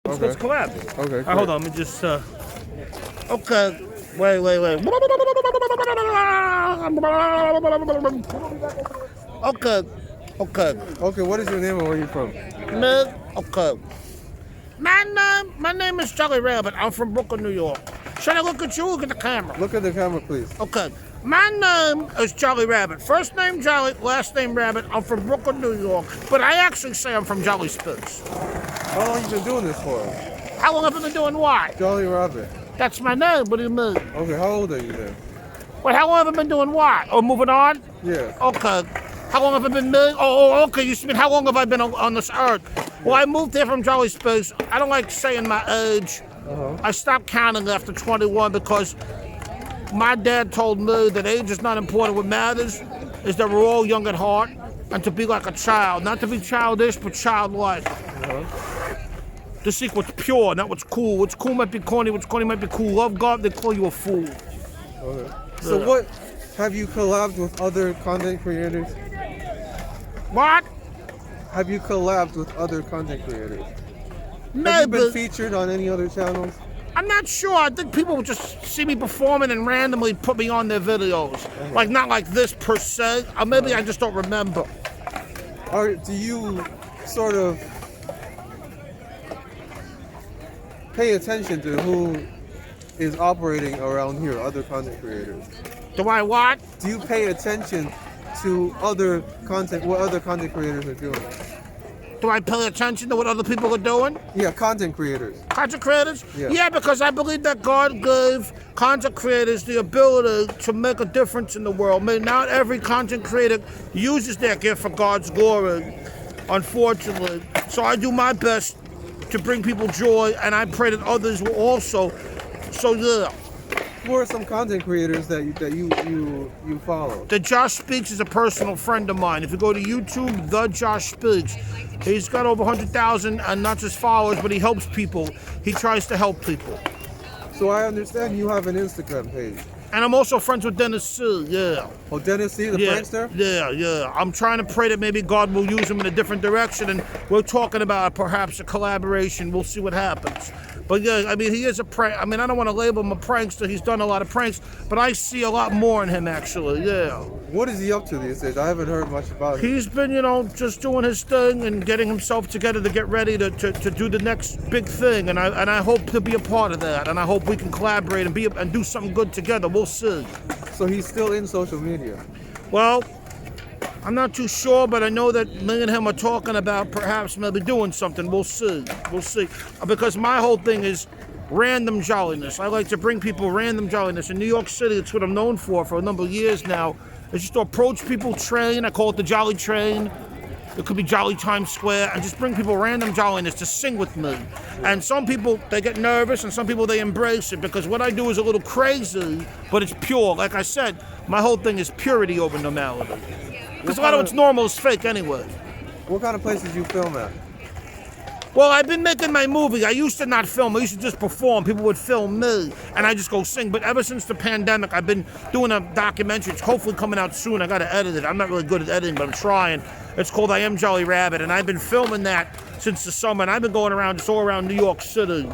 Let's collab. Okay. Hold on. Let me just. Okay. Wait. Okay. What is your name and where are you from? Okay. My name is Jolly Rabbit. I'm from Brooklyn, New York. Should I look at you or look at the camera? Look at the camera, please. Okay. My name is Jolly Rabbit. First name Jolly, last name Rabbit. I'm from Brooklyn, New York. But I actually say I'm from Jolly Spooks. How long have you been doing this for? How long have I been doing what? Jolly Rabbit. That's my name. What do you mean? Okay, how old are you then? Wait, how long have I been doing what? Oh, moving on? Yeah. Okay. How long have I been me? Oh, okay. You mean how long have I been on this earth? Well, I moved here from Jolly Spooks. I don't like saying my age. I stopped counting after 21 because my dad told me that age is not important. What matters is that we're all young at heart and to be like a child. Not to be childish, but childlike. To seek what's pure, not what's cool. What's cool might be corny, what's corny might be cool. Love God, they call you a fool. Okay. So what, have you collabed with other content creators? What? Have you collabed with other content creators? No, Have you been featured on any other channels? I'm not sure. I think people would just see me performing and randomly put me on their videos. Like, not like this per se. Or maybe I just don't remember. Or do you sort of pay attention to who is operating around here, other content creators? Do I what? Do you pay attention to what other content creators are doing? Do I pay attention to what other people are doing? Yeah, content creators. Content creators? Yeah. Because I believe that God gave content creators the ability to make a difference in the world. Maybe not every content creator uses their gift for God's glory, unfortunately. So I do my best to bring people joy, and I pray that others will also. So yeah. Who are some content creators that you follow? The Josh Speaks is a personal friend of mine. If you go to YouTube, The Josh Speaks, he's got over 100,000, and not just followers, but he helps people. He tries to help people. So I understand you have an Instagram page. And I'm also friends with Dennis C, yeah. Oh, Dennis C, the prankster? Yeah. I'm trying to pray that maybe God will use him in a different direction, and we're talking about perhaps a collaboration. We'll see what happens. But yeah, I mean, he is a prank. I mean, I don't want to label him a prankster. He's done a lot of pranks, but I see a lot more in him, actually, yeah. What is he up to these days? I haven't heard much about him. He's been, just doing his thing and getting himself together to get ready to do the next big thing, and I hope to be a part of that, and I hope we can collaborate and do something good together. We'll see. So he's still in social media? Well, I'm not too sure, but I know that me and him are talking about perhaps maybe doing something. We'll see. Because my whole thing is random jolliness. I like to bring people random jolliness. In New York City, it's what I'm known for a number of years now. It's just to approach people, train. I call it the Jolly Train. It could be Jolly Times Square, and just bring people random jolliness to sing with me. And some people, they get nervous, and some people, they embrace it, because what I do is a little crazy, but it's pure. Like I said, my whole thing is purity over normality. Because a lot of what's normal is fake anyway. What kind of places you film at? Well, I've been making my movie. I used to not film. I used to just perform. People would film me, and I just go sing. But ever since the pandemic, I've been doing a documentary. It's hopefully coming out soon. I got to edit it. I'm not really good at editing, but I'm trying. It's called I Am Jolly Rabbit, and I've been filming that since the summer. And I've been going around just all around New York City,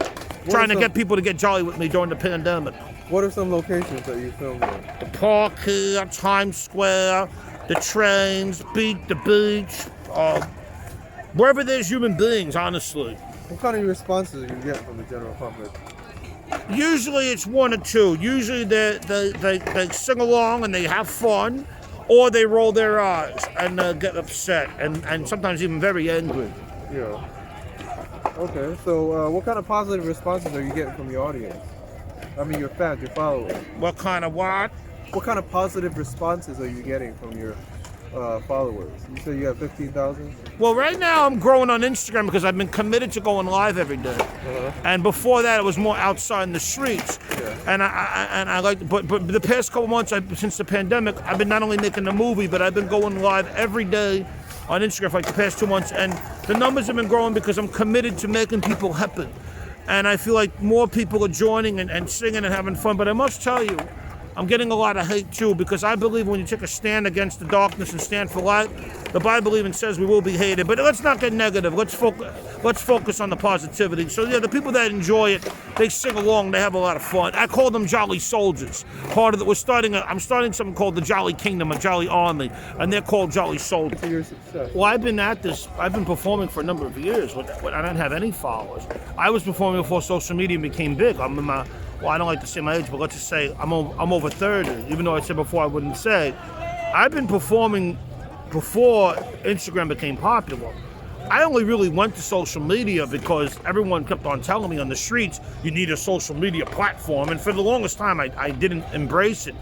trying to get people to get jolly with me during the pandemic. What are some locations that you filmed in? The park here, Times Square, the trains, the beach, wherever there's human beings, honestly. What kind of responses do you get from the general public? Usually it's one or two. Usually they sing along and they have fun, or they roll their eyes and get upset and sometimes even very angry. Yeah. Okay, so what kind of positive responses are you getting from your audience? I mean, your fans, your followers. What kind of what? What kind of positive responses are you getting from your followers? You say you have 15,000? Well, right now I'm growing on Instagram because I've been committed to going live every day. And before that, it was more outside in the streets. Yeah. And I like, but the past couple months, since the pandemic, I've been not only making the movie, but I've been going live every day on Instagram for like the past 2 months. And the numbers have been growing because I'm committed to making people happy. And I feel like more people are joining and singing and having fun. But I must tell you, I'm getting a lot of hate too, because I believe when you take a stand against the darkness and stand for light, the Bible even says we will be hated. But let's not get negative. Let's focus on the positivity. So yeah, the people that enjoy it, they sing along, they have a lot of fun. I call them jolly soldiers. Part of it, I'm starting something called the Jolly Kingdom, a Jolly Army, and they're called jolly soldiers. To your success. Well, I've been performing for a number of years. I don't have any followers. I was performing before social media became big. I don't like to say my age, but let's just say I'm over 30, even though I said before I wouldn't say. I've been performing before Instagram became popular. I only really went to social media because everyone kept on telling me on the streets, you need a social media platform. And for the longest time, I didn't embrace it.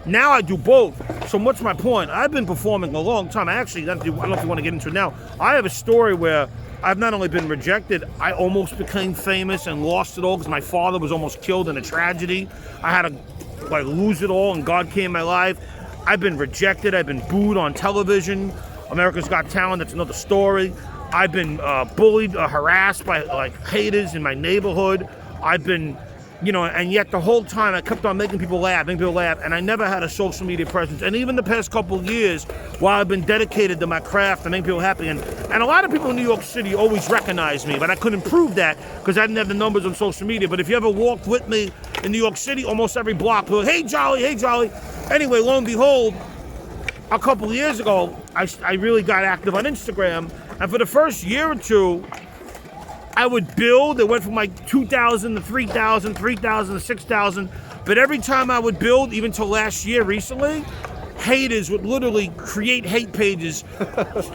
Now I do both. So what's my point? I've been performing a long time. I don't know if you want to get into it now. I have a story where I've not only been rejected, I almost became famous and lost it all because my father was almost killed in a tragedy. I had to lose it all, and God came in my life. I've been rejected. I've been booed on television. America's Got Talent, that's another story. I've been bullied, harassed by haters in my neighborhood. I've been, and yet the whole time I kept on making people laugh, and I never had a social media presence. And even the past couple of years, while I've been dedicated to my craft and making people happy, and a lot of people in New York City always recognize me, but I couldn't prove that because I didn't have the numbers on social media. But if you ever walked with me in New York City, almost every block, people, hey Jolly, hey Jolly. Anyway, lo and behold, a couple of years ago, I really got active on Instagram, and for the first year or two, I would build. It went from 2,000 to 3,000, 3,000 to 6,000. But every time I would build, even till last year recently, haters would literally create hate pages.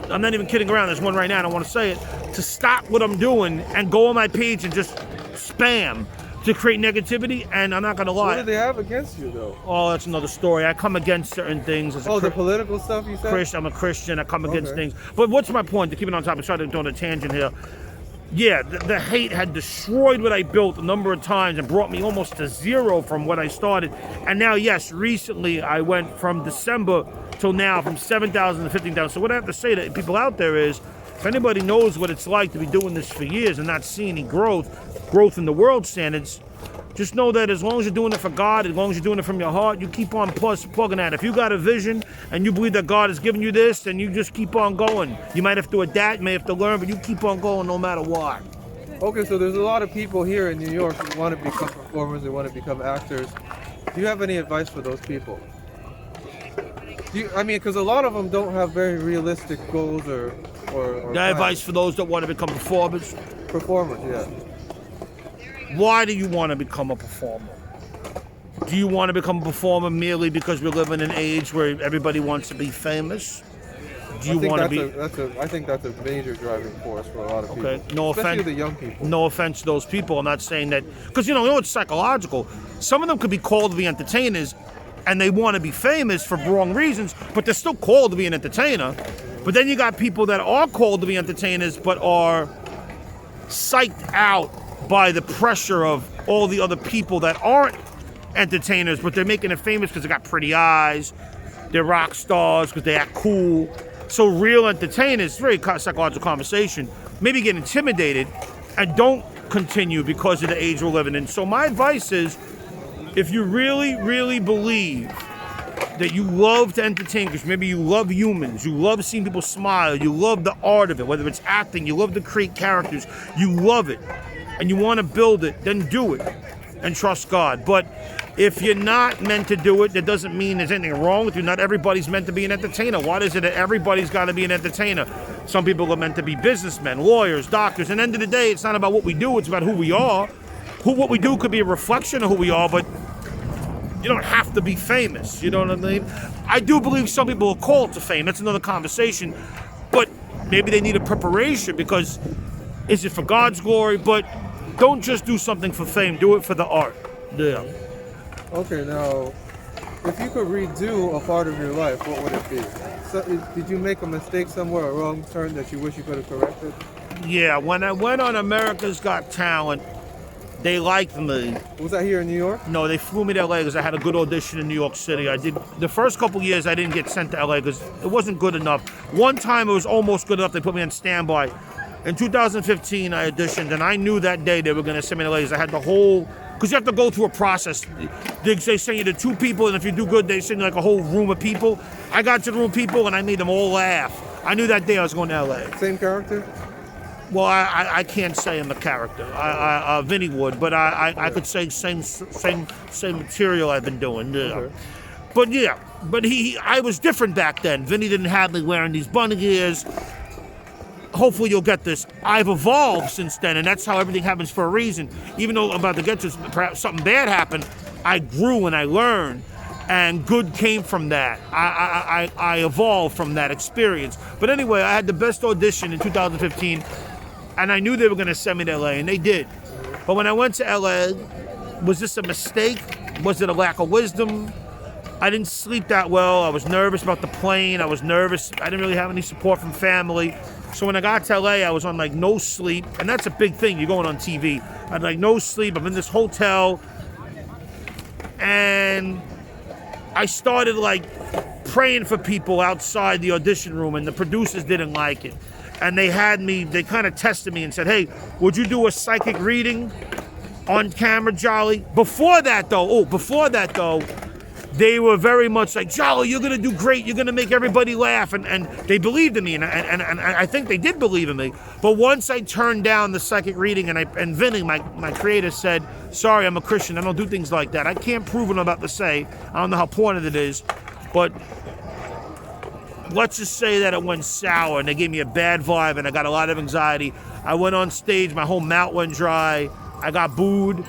I'm not even kidding around. There's one right now, I don't want to say it, to stop what I'm doing and go on my page and just spam to create negativity. And I'm not going to lie. What do they have against you, though? Oh, that's another story. I come against certain things. The political stuff you said? I'm a Christian. I come against things. But what's my point? To keep it on topic, sorry to go on a tangent here. Yeah, the hate had destroyed what I built a number of times and brought me almost to zero from what I started. And now, yes, recently I went from December till now from 7,000 to 15,000. So what I have to say to people out there is, if anybody knows what it's like to be doing this for years and not see any growth in the world standards, just know that as long as you're doing it for God, as long as you're doing it from your heart, you keep on plugging at it. If you got a vision and you believe that God has given you this, then you just keep on going. You might have to adapt, you may have to learn, but you keep on going no matter what. Okay, so there's a lot of people here in New York who want to become performers, they want to become actors. Do you have any advice for those people? Because a lot of them don't have very realistic goals or Advice for those that want to become performers? Performers, yeah. Why do you want to become a performer? Do you want to become a performer merely because we live in an age where everybody wants to be famous? Do you want to be? I think that's a major driving force for a lot of people. Okay, no especially offense. the young people. No offense to those people. I'm not saying that because it's psychological. Some of them could be called to be entertainers, and they want to be famous for wrong reasons, but they're still called to be an entertainer. But then you got people that are called to be entertainers, but are psyched out by the pressure of all the other people that aren't entertainers, but they're making it famous because they got pretty eyes, they're rock stars because they act cool. So real entertainers, very psychological conversation, maybe get intimidated and don't continue because of the age we're living in. So my advice is, if you really, really believe that you love to entertain, because maybe you love humans, you love seeing people smile, you love the art of it, whether it's acting, you love to create characters, you love it, and you want to build it, then do it and trust God. But if you're not meant to do it, that doesn't mean there's anything wrong with you. Not everybody's meant to be an entertainer. Why is it that everybody's got to be an entertainer? Some people are meant to be businessmen, lawyers, doctors. And at the end of the day, it's not about what we do, it's about who we are. What we do could be a reflection of who we are, but you don't have to be famous. You know what I mean? I do believe some people are called to fame. That's another conversation. But maybe they need a preparation, because is it for God's glory? But don't just do something for fame. Do it for the art. Yeah. Okay, now, if you could redo a part of your life, what would it be? So, did you make a mistake somewhere, a wrong turn that you wish you could have corrected? Yeah, when I went on America's Got Talent, they liked me. Was that here in New York? No, they flew me to LA because I had a good audition in New York City. I did the first couple years. I didn't get sent to LA because it wasn't good enough. One time it was almost good enough. They put me on standby. In 2015, I auditioned, and I knew that day they were going to send me to LA because I had the whole because you have to go through a process. They send you to 2 people, and if you do good, they send you like a whole room of people. I got to the room of people, and I made them all laugh. I knew that day I was going to L.A. Same character? Well, I can't say I'm a character. Vinnie would, but I could say same material I've been doing. Yeah. Okay. But I was different back then. Vinnie didn't have me wearing these bunny ears. Hopefully you'll get this. I've evolved since then, and that's how everything happens for a reason. Even though I'm about to get to this, perhaps something bad happened, I grew and I learned, and good came from that. I evolved from that experience. But anyway, I had the best audition in 2015, and I knew they were going to send me to LA, and they did. But when I went to LA, was this a mistake? Was it a lack of wisdom? I didn't sleep that well. I was nervous about the plane. I was nervous. I didn't really have any support from family. So when I got to LA, I was on like no sleep. And that's a big thing. You're going on TV. I had like no sleep. I'm in this hotel. And I started like praying for people outside the audition room. And the producers didn't like it. And they kind of tested me and said, hey, would you do a psychic reading on camera, Jolly? Before that, though, they were very much like, Jolly, you're going to do great. You're going to make everybody laugh. And they believed in me. And I think they did believe in me. But once I turned down the psychic reading and Vinnie, my creator, said, sorry, I'm a Christian. I don't do things like that. I can't prove what I'm about to say. I don't know how pointed it is. But let's just say that it went sour and they gave me a bad vibe and I got a lot of anxiety. I went on stage. My whole mouth went dry. I got booed.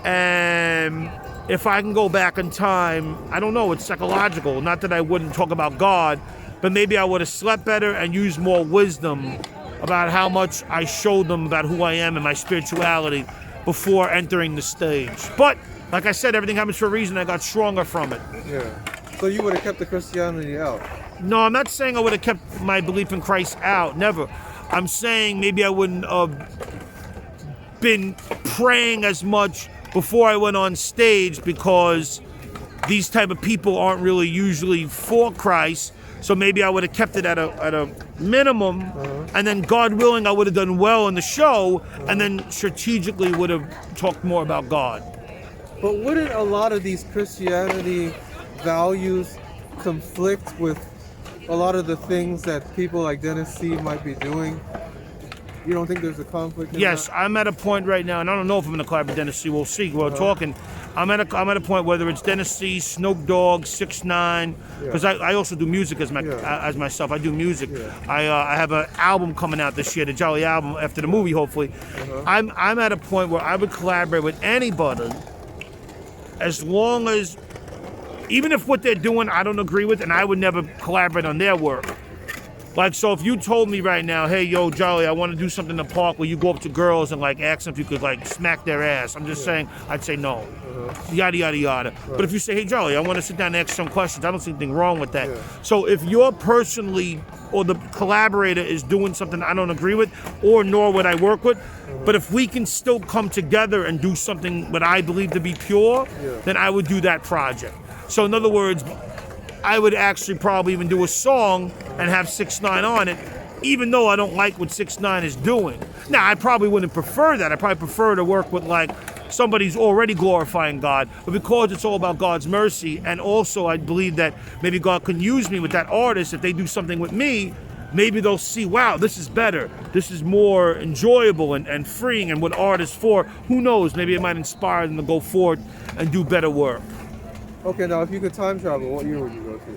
And if I can go back in time, I don't know, it's psychological. Not that I wouldn't talk about God, but maybe I would have slept better and used more wisdom about how much I showed them about who I am and my spirituality before entering the stage. But, like I said, everything happens for a reason. I got stronger from it. Yeah. So you would have kept the Christianity out? No, I'm not saying I would have kept my belief in Christ out. Never. I'm saying maybe I wouldn't have been praying as much before I went on stage, because these type of people aren't really usually for Christ. So maybe I would have kept it at a minimum, and then God willing, I would have done well in the show, and then strategically would have talked more about God. But wouldn't a lot of these Christianity values conflict with a lot of the things that people like Dennis C. might be doing? You don't think there's a conflict in Yes, that? I'm at a point right now, and I don't know if I'm going to collab with Dennis C. We'll see. We're talking. I'm at a point, whether it's Dennis C., Snoop Dogg, 6ix9ine, because I also do music as myself. I do music. Yeah. I have an album coming out this year, the Jolly album, after the movie, hopefully. I'm at a point where I would collaborate with anybody, as long as, even if what they're doing I don't agree with, and I would never collaborate on their work. Like, so if you told me right now, hey, yo, Jolly, I want to do something in the park where you go up to girls and, like, ask them if you could, like, smack their ass. I'm just saying, I'd say no. Yada, yada, yada. Right. But if you say, hey, Jolly, I want to sit down and ask some questions, I don't see anything wrong with that. Yeah. So if you're personally, or the collaborator is doing something I don't agree with, or nor would I work with, but if we can still come together and do something that I believe to be pure, then I would do that project. So in other words, I would actually probably even do a song and have 6ix9ine on it, even though I don't like what 6ix9ine is doing. Now, I probably wouldn't prefer that. I probably prefer to work with, like, somebody who's already glorifying God. But because it's all about God's mercy, and also I believe that maybe God can use me with that artist, if they do something with me, maybe they'll see, wow, this is better. This is more enjoyable and freeing, and what art is for. Who knows? Maybe it might inspire them to go forward and do better work. Okay, now if you could time travel, what year would you go to?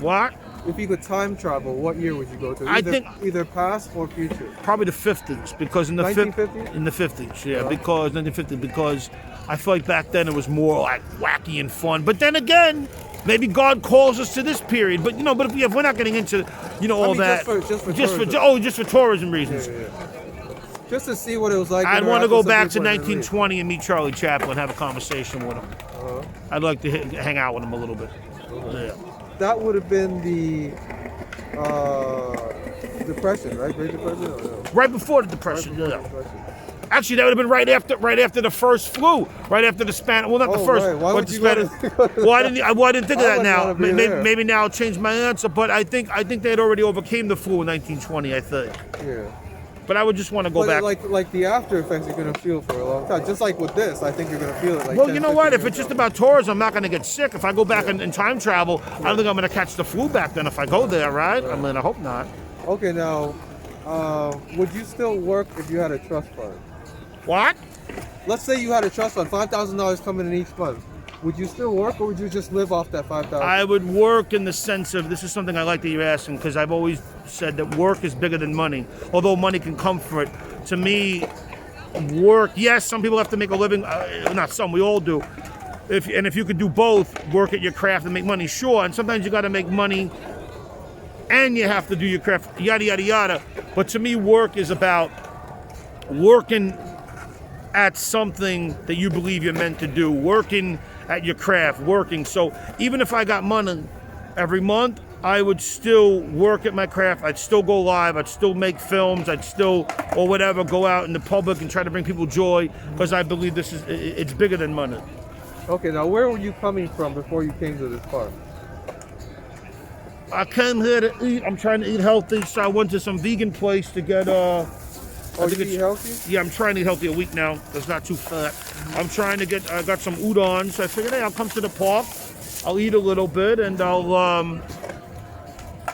What? If you could time travel, what year would you go to? I think either past or future. Probably the 50s, because in the 1950s? In the 50s, yeah, because 1950s, because I feel like back then it was more like wacky and fun. But then again, maybe God calls us to this period. But but if we're not getting into all that, just for tourism reasons. Yeah. Just to see what it was like. I'd want to go back to 1920 and meet Charlie Chaplin and have a conversation with him. I'd like to hang out with him a little bit. Yeah. That would have been the Depression, right? Great Depression? Or no? Right before the Depression, Actually, that would have been right after the first flu, right after the Spanish. Well, not the first, right. but the Spanish. Well, I didn't think of that now. Maybe now I'll change my answer. But I think they had already overcame the flu in 1920. I think. Yeah. But I would just want to go But back. like the after effects you're gonna feel for a long time. Just like with this, I think you're gonna feel it. Like Well, 10, you know what? 15 If it's just years about tourism, I'm not going to get sick. If I go back in time travel, I don't think I'm going to catch the flu back then if I go there, right? I mean, I hope not. ago. Okay, now, would you still work if you had a trust fund? What? Let's say you had a trust fund, $5,000 coming in each month. Would you still work, or would you just live off that $5,000? I would work in the sense of, this is something I like that you're asking, because I've always said that work is bigger than money, although money can come for it. To me, work, yes, some people have to make a living, not some, we all do. If you could do both, work at your craft and make money, sure, and sometimes you got to make money and you have to do your craft, yada, yada, yada. But to me, work is about working at something that you believe you're meant to do, working at your craft, working. So even if I got money every month, I would still work at my craft. I'd still go live. I'd still make films. I'd still, or whatever, go out in the public and try to bring people joy, because I believe it's bigger than money. Okay, now where were you coming from before you came to this park? I came here to eat. I'm trying to eat healthy, so I went to some vegan place to get Oh, you eat healthy? Yeah, I'm trying to eat healthy a week now. That's not too fat. I'm trying to get. I got some udon, so I figured, hey, I'll come to the park. I'll eat a little bit, and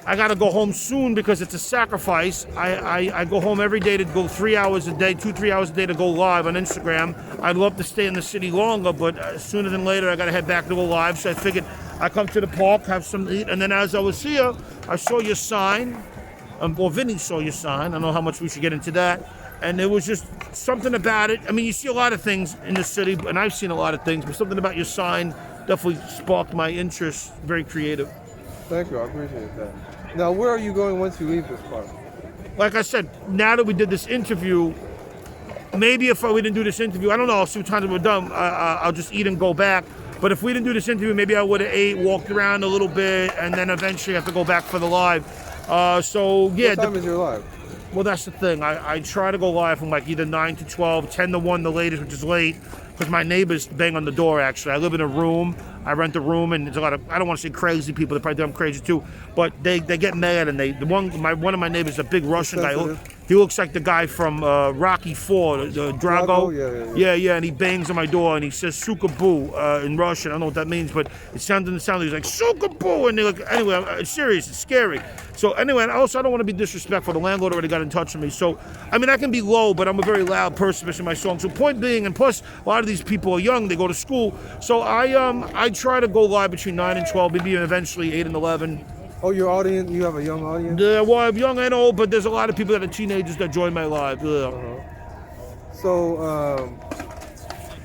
I gotta go home soon because it's a sacrifice. I go home every day to go 3 hours a day, 2-3 hours a day to go live on Instagram. I'd love to stay in the city longer, but sooner than later I gotta head back to go live. So I figured I come to the park, have some to eat, and then as I was here, I saw your sign. Or Vinnie saw your sign. I don't know how much we should get into that. And there was just something about it. I mean, you see a lot of things in the city, and I've seen a lot of things, but something about your sign definitely sparked my interest. Very creative. Thank you, I appreciate that. Now, where are you going once you leave this park? Like I said, now that we did this interview, maybe if we didn't do this interview, I don't know, I'll see what time we're done, I'll just eat and go back. But if we didn't do this interview, maybe I would have ate, walked around a little bit, and then eventually have to go back for the live. So yeah. What time is your live? Well, that's the thing. I try to go live from like either 9 to 12, 10 to 1 the latest, which is late, because my neighbors bang on the door, actually. I live in a room. I rent a room, and there's a lot of, I don't want to say crazy people, they probably think I'm crazy too, but they get mad, and one of my neighbors is a big Russian guy. He looks like the guy from Rocky IV, the Drago. Yeah, and he bangs on my door, and he says "Suka boo" in Russian. I don't know what that means, but it doesn't sound. He's like "Suka boo," and they're like, anyway, it's serious, it's scary. So anyway, and also I don't want to be disrespectful. The landlord already got in touch with me, so I mean I can be low, but I'm a very loud person, especially in my songs. So point being, and plus a lot of these people are young, they go to school, so I try to go live between 9 and 12, maybe eventually 8 and 11. Oh, your audience, you have a young audience? Well, I'm young and old, but there's a lot of people that are teenagers that join my live. So,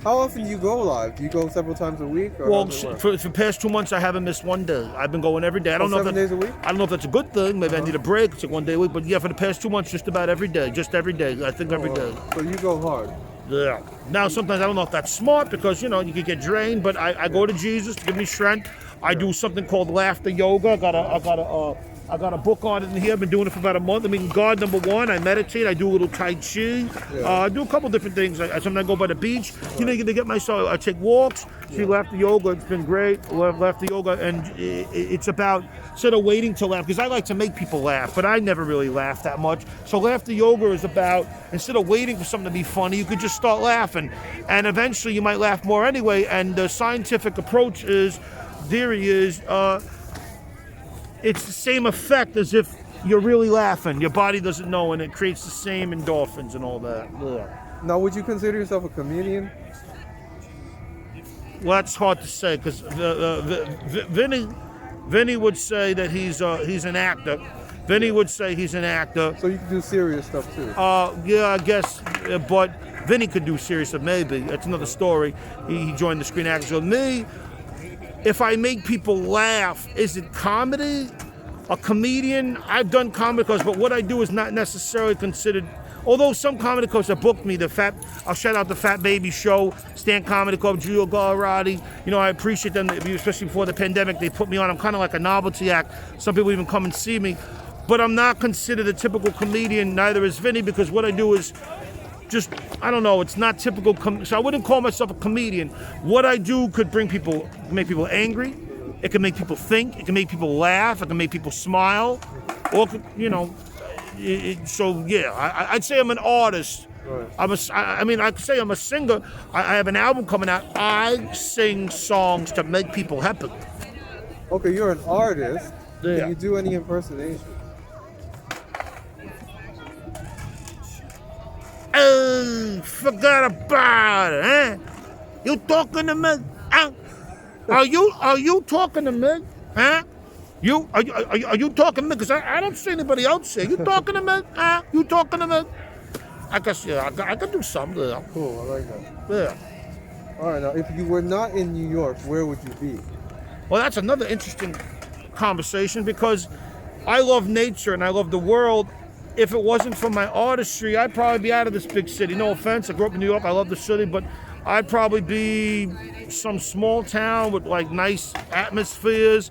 how often do you go live? Do you go several times a week? Or Well, for the past 2 months, I haven't missed one day. I've been going every day. I don't know 7 days a week? I don't know if that's a good thing. Maybe I need a break. It's like 1 day a week. But yeah, for the past 2 months, just about every day. Just every day. I think every day. So you go hard? Yeah. Now, sometimes I don't know if that's smart because, you could get drained, but I go to Jesus to give me strength. I do something called laughter yoga. I got a book on it in here. I've been doing it for about a month. I mean, God, number one, I meditate. I do a little Tai Chi. I do a couple different things. Sometimes I go by the beach. You know, to get myself, I take walks. See, laughter yoga, it's been great. Laughter yoga, and it's about, instead of waiting to laugh, because I like to make people laugh, but I never really laugh that much. So laughter yoga is about, instead of waiting for something to be funny, you could just start laughing. And eventually you might laugh more anyway. And the scientific approach theory is, it's the same effect as if you're really laughing. Your body doesn't know, and it creates the same endorphins and all that. Yeah. Now, would you consider yourself a comedian? Well, that's hard to say, because Vinnie would say that he's an actor. Vinnie would say he's an actor. So you can do serious stuff too? Yeah, I guess, but Vinnie could do serious stuff, maybe. That's another story. He joined the Screen Actors Guild. Me, if I make people laugh, is it comedy? A comedian? I've done comedy clubs, but what I do is not necessarily considered. Although some comedy clubs have booked me, I'll shout out the Fat Baby Show, Stan Comedy Club, Giulio Gallerati. I appreciate them, especially before the pandemic. They put me on. I'm kind of like a novelty act. Some people even come and see me, but I'm not considered a typical comedian. Neither is Vinnie, because what I do is just, I don't know, it's not typical, so I wouldn't call myself a comedian. What I do could make people angry, it can make people think, it can make people laugh, it can make people smile, or, So yeah, I'd say I'm an artist. Right. I mean, I could say I'm a singer. I have an album coming out. I sing songs to make people happy. Okay, you're an artist. Yeah. Can you do any impersonation? Oh, forgot about it, huh? You talking to me? Huh? Are you talking to me? Huh? Are you talking to me? Because I don't see anybody else here. You talking to me? Huh? You talking to me? I guess, yeah, I could do something there. Cool, I like that. Yeah. All right, now if you were not in New York, where would you be? Well, that's another interesting conversation because I love nature and I love the world. If it wasn't for my artistry, I'd probably be out of this big city. No offense, I grew up in New York, I love the city, but I'd probably be some small town with like nice atmospheres.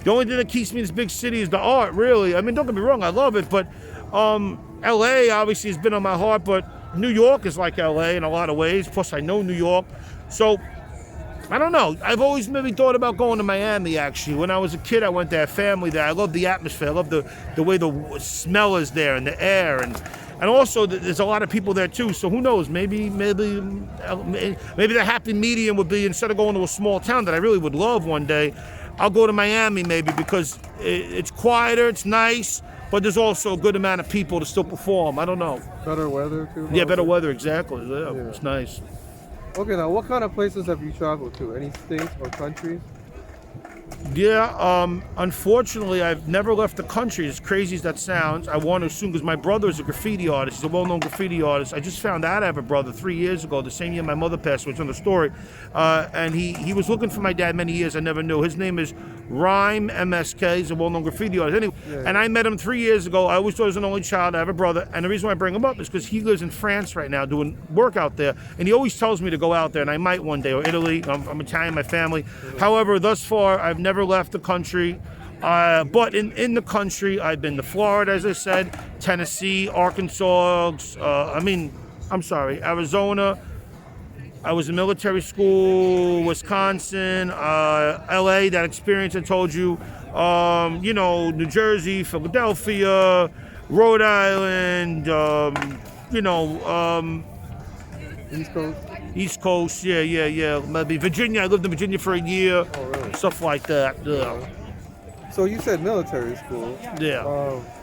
The only thing that keeps me in this big city is the art, really. I mean, don't get me wrong, I love it, but LA obviously has been on my heart, but New York is like LA in a lot of ways. Plus, I know New York. So, I don't know. I've always maybe thought about going to Miami, actually. When I was a kid, I went there, family there. I love the atmosphere. I love the way the smell is there and the air. And also, there's a lot of people there, too. So who knows? Maybe the happy medium would be, instead of going to a small town that I really would love one day, I'll go to Miami maybe because it's quieter, it's nice, but there's also a good amount of people to still perform. I don't know. Better weather, too? Yeah, better weather, exactly. Yeah. It's nice. Okay, now what kind of places have you traveled to? Any states or countries? Yeah, unfortunately, I've never left the country, as crazy as that sounds. I want to soon, because my brother is a graffiti artist. He's a well-known graffiti artist. I just found out I have a brother 3 years ago, the same year my mother passed, which is another story. And he was looking for my dad many years. I never knew. His name is Rhyme MSK. He's a well-known graffiti artist. Anyway, and I met him 3 years ago. I always thought he was an only child. I have a brother. And the reason why I bring him up is because he lives in France right now doing work out there. And he always tells me to go out there, and I might one day, or Italy. I'm Italian, my family. However, thus far, I've never left the country. But in the country, I've been to Florida, as I said, Tennessee, Arkansas, Arizona. I was in military school, Wisconsin, LA, that experience I told you, New Jersey, Philadelphia, Rhode Island, East Coast? East Coast, yeah. Maybe Virginia, I lived in Virginia for a year, Oh, really? stuff like that, yeah. So you said military school. Yeah.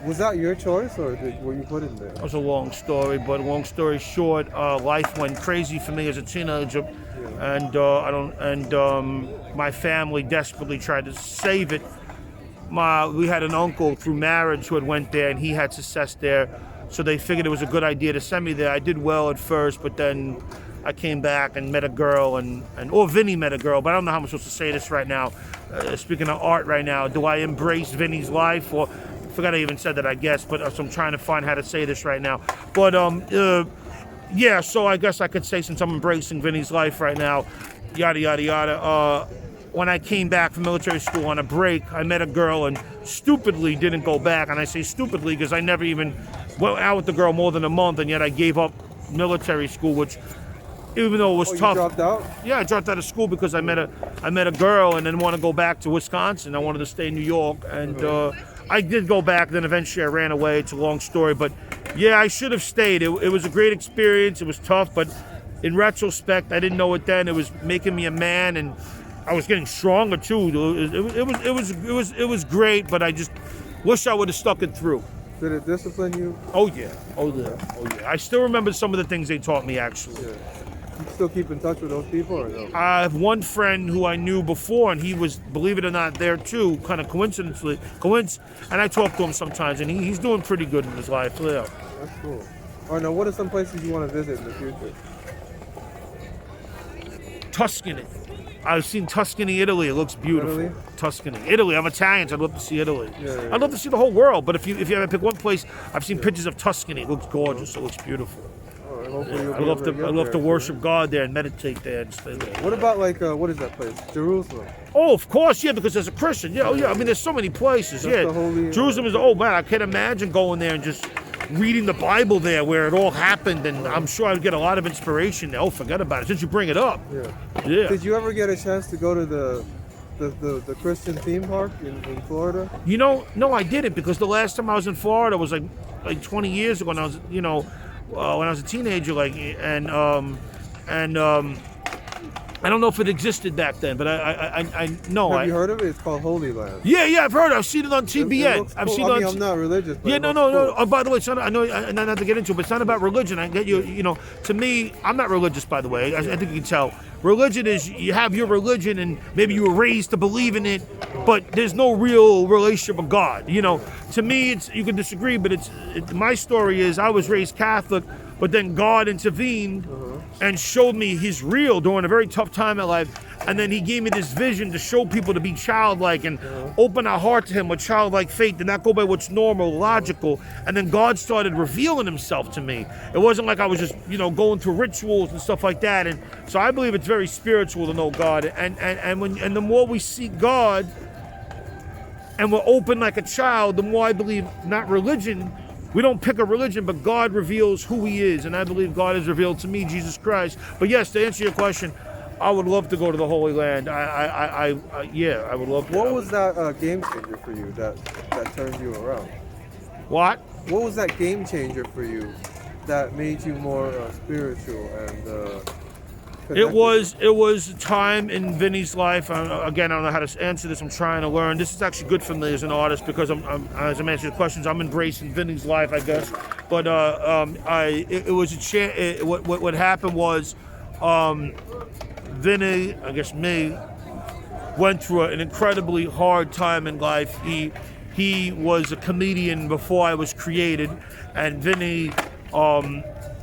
Was that your choice, or were you put in there? That was a long story, but long story short, life went crazy for me as a teenager, and my family desperately tried to save it. We had an uncle through marriage who had went there, and he had success there, so they figured it was a good idea to send me there. I did well at first, but then I came back and met a girl, or Vinnie met a girl, but I don't know how I'm supposed to say this right now. Speaking of art right now, do I embrace Vinnie's life? Or, I forgot I even said that, I guess, but so I'm trying to find how to say this right now. But, yeah, so I guess I could say, since I'm embracing Vinnie's life right now, yada, yada, yada. When I came back from military school on a break, I met a girl and stupidly didn't go back. And I say stupidly because I never even went out with the girl more than a month, and yet I gave up military school, which, even though it was tough. You dropped out? Yeah, I dropped out of school because I met a girl and didn't want to go back to Wisconsin. I wanted to stay in New York, and I did go back. Then eventually I ran away. It's a long story, but yeah, I should have stayed. It was a great experience. It was tough, but in retrospect, I didn't know it then. It was making me a man, and I was getting stronger too. It was great, but I just wish I would have stuck it through. Did it discipline you? Oh yeah. I still remember some of the things they taught me, actually. Yeah. You still keep in touch with those people, or no? I have one friend who I knew before, and he was, believe it or not, there too, kind of coincidentally. And I talk to him sometimes, and he's doing pretty good in his life. Yeah. That's cool. All right, now what are some places you want to visit in the future? Tuscany. I've seen Tuscany, Italy. It looks beautiful. Italy? Tuscany, Italy. I'm Italian, so I'd love to see Italy. Yeah. I'd love to see the whole world, but if you have to pick one place, I've seen pictures of Tuscany. It looks gorgeous. It looks beautiful. All right, hopefully you'll I be love able to get I love there, to too. worship God there and meditate there and stay there. What about what is that place? Jerusalem. Oh, of course, yeah, because as a Christian, yeah, I mean, there's so many places, That's yeah. the holy, Jerusalem is, oh man, I can't imagine going there and just reading the Bible there where it all happened, and I'm sure I'd get a lot of inspiration. Oh, forget about it, since you bring it up. Yeah. Yeah. Did you ever get a chance to go to the the Christian theme park in Florida? No, I didn't, because the last time I was in Florida was like 20 years ago, when I was, when I was a teenager, I don't know if it existed back then, but I know. Have you heard of it? It's called Holy Land. Yeah, I've heard it. I've seen it on TBN. I've seen it. I'm not religious. But yeah, no. Cool. Oh, by the way, it's not, I know, not to get into it, but it's not about religion. I get you. To me, I'm not religious, by the way. I think you can tell. Religion is, you have your religion, and maybe you were raised to believe in it, but there's no real relationship with God. To me, you can disagree, but my story is, I was raised Catholic, but then God intervened and showed me He's real during a very tough time in life. And then He gave me this vision to show people to be childlike and open our heart to Him with childlike faith, and not go by what's normal, logical. And then God started revealing Himself to me. It wasn't like I was just, going through rituals and stuff like that. And so I believe it's very spiritual to know God. And the more we seek God and we're open like a child, the more I believe, not religion. We don't pick a religion, but God reveals who He is. And I believe God has revealed to me Jesus Christ. But yes, to answer your question, I would love to go to the Holy Land. Yeah, I would love to. What was that game changer for you that turned you around? What? What was that game changer for you that made you more spiritual and connected? It was a time in Vinny's life. Again, I don't know how to answer this. I'm trying to learn. This is actually good for me as an artist, because as I'm answering questions, I'm embracing Vinny's life, I guess. But it was what happened was, Vinny, I guess me, went through an incredibly hard time in life. He was a comedian before I was created, and Vinny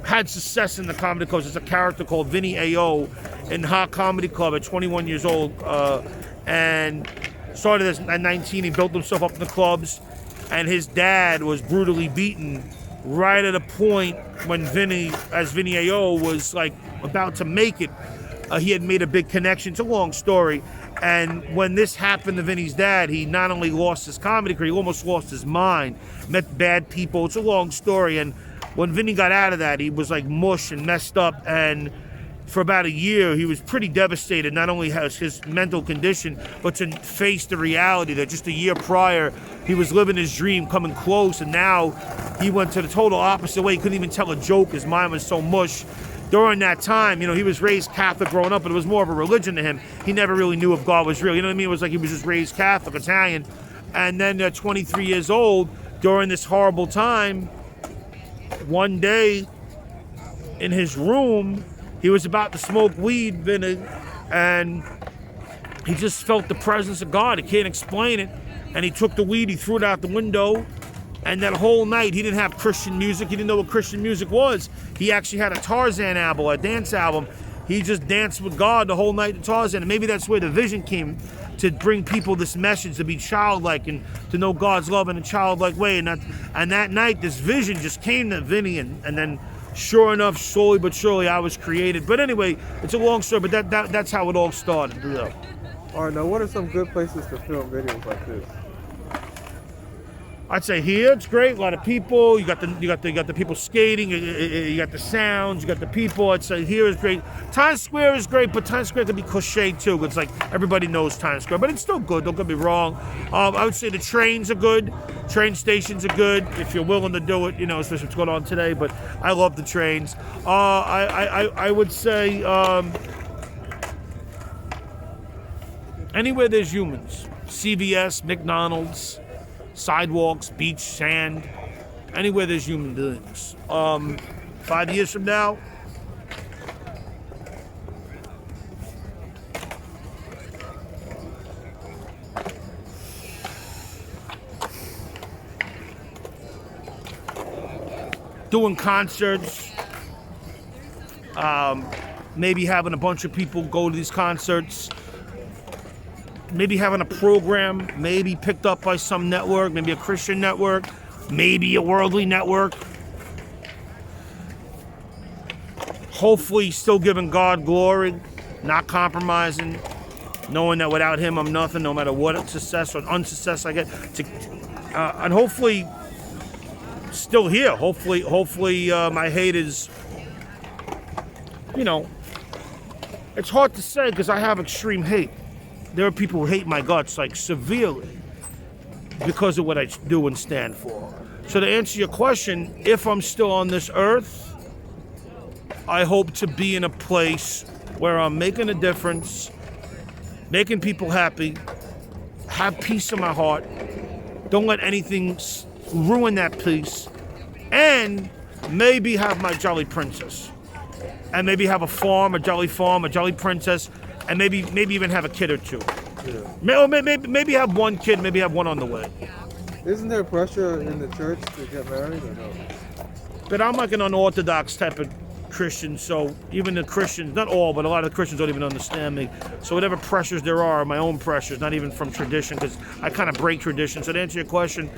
had success in the comedy clubs. There's a character called Vinnie A.O. in Hot Comedy Club at 21 years old, and started at 19. He built himself up in the clubs, and his dad was brutally beaten right at a point when Vinny, as Vinnie A.O., was like about to make it. He had made a big connection. It's a long story. And when this happened to Vinny's dad, he not only lost his comedy career, he almost lost his mind, met bad people. It's a long story. And when Vinny got out of that, he was like mush and messed up. And for about a year, he was pretty devastated. Not only has his mental condition, but to face the reality that just a year prior, he was living his dream, coming close. And now he went to the total opposite way. He couldn't even tell a joke. His mind was so mush. During that time, he was raised Catholic growing up, but it was more of a religion to him. He never really knew if God was real. You know what I mean? It was like he was just raised Catholic, Italian. And then at 23 years old, during this horrible time, one day in his room, he was about to smoke weed, Vinny, and he just felt the presence of God. He can't explain it. And he took the weed, he threw it out the window. And that whole night, he didn't have Christian music. He didn't know what Christian music was. He actually had a Tarzan album, a dance album. He just danced with God the whole night to Tarzan. And maybe that's where the vision came, to bring people this message, to be childlike and to know God's love in a childlike way. And that night, this vision just came to Vinny. And then, sure enough, slowly but surely, I was created. But anyway, it's a long story, but that's how it all started. All right, now what are some good places to film videos like this? I'd say here it's great. A lot of people. You got the people skating. You got the sounds. You got the people. I'd say here is great. Times Square is great, but Times Square can be cliched too. It's like everybody knows Times Square, but it's still good. Don't get me wrong. I would say the trains are good. Train stations are good if you're willing to do it. Especially what's going on today. But I love the trains. I would say anywhere there's humans. CVS, McDonald's. Sidewalks, beach, sand, anywhere there's human beings. 5 years from now, doing concerts, maybe having a bunch of people go to these concerts. Maybe having a program, maybe picked up by some network, maybe a Christian network, maybe a worldly network. Hopefully still giving God glory, not compromising, knowing that without Him I'm nothing, no matter what success or unsuccess I get. And hopefully still here. Hopefully my hate is, it's hard to say because I have extreme hate. there are people who hate my guts like severely because of what I do and stand for. So to answer your question, if I'm still on this earth, I hope to be in a place where I'm making a difference, making people happy, have peace in my heart, don't let anything ruin that peace, and maybe have my jolly princess. And maybe have a jolly princess, and maybe even have a kid or two. Yeah. Maybe have one kid, maybe have one on the way. Isn't there pressure in the church to get married or no? But I'm like an unorthodox type of Christian, so even the Christians, not all, but a lot of the Christians don't even understand me. So whatever pressures there are my own pressures, not even from tradition, because I kind of break tradition. So to answer your question,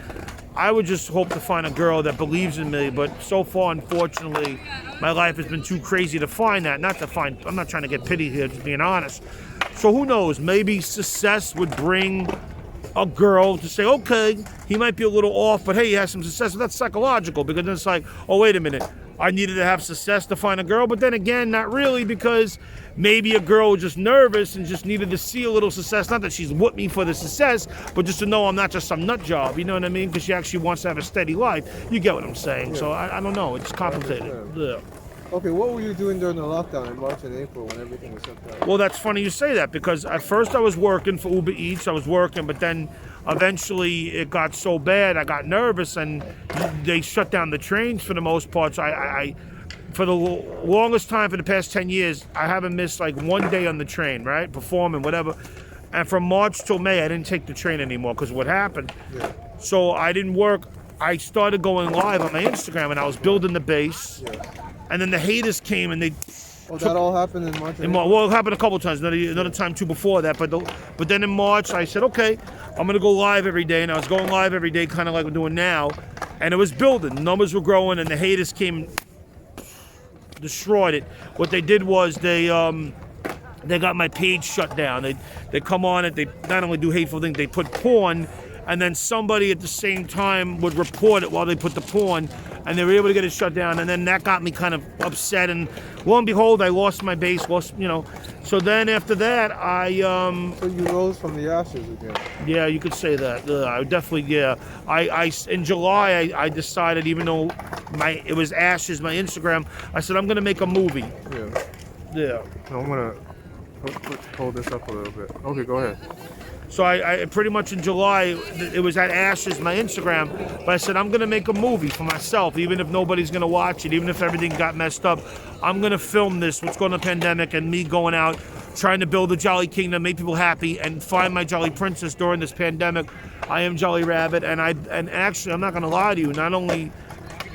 I would just hope to find a girl that believes in me, but so far, unfortunately, my life has been too crazy to find that. I'm not trying to get pity here, just being honest. So who knows, maybe success would bring a girl to say, okay, he might be a little off, but hey, he has some success. So that's psychological, because then it's like, oh, wait a minute, I needed to have success to find a girl, but then again, not really, because maybe a girl was just nervous and just needed to see a little success. Not that she's with me for the success, but just to know I'm not just some nut job, you know what I mean? Because she actually wants to have a steady life. You get what I'm saying? Yeah. So I don't know, it's complicated. Yeah. Okay, what were you doing during the lockdown in March and April when everything was shut down? Well, that's funny you say that, because at first I was working for Uber Eats. I was working, but then eventually it got so bad, I got nervous, and they shut down the trains for the most part. So I for the longest time, for the past 10 years, I haven't missed like one day on the train, right? Performing, whatever. And from March till May, I didn't take the train anymore because what happened. Yeah. So I didn't work. I started going live on my Instagram, and I was building the base. Yeah. And then the haters came, and they... That all happened in March? Well, it happened a couple times, another time too before that. But then in March, I said, okay, I'm going to go live every day. And I was going live every day, kind of like we're doing now. And it was building. The numbers were growing, and the haters came, destroyed it. What they did was they got my page shut down. They come on it. They not only do hateful things, they put porn. And then somebody at the same time would report it while they put the porn, and they were able to get it shut down. And then that got me kind of upset, and lo and behold, I lost my base, So then after that, So you rose from the ashes again? Yeah, you could say that. I definitely, yeah. I in July, I decided, even though it was ashes, my Instagram, I said, I'm going to make a movie. Yeah. Yeah. I'm going to hold this up a little bit. Okay, go ahead. So I pretty much in July, it was at Ashes, my Instagram, but I said, I'm going to make a movie for myself, even if nobody's going to watch it, even if everything got messed up. I'm going to film this, what's going on in the pandemic, and me going out, trying to build a Jolly Kingdom, make people happy, and find my Jolly Princess during this pandemic. I am Jolly Rabbit, and actually, I'm not going to lie to you, not only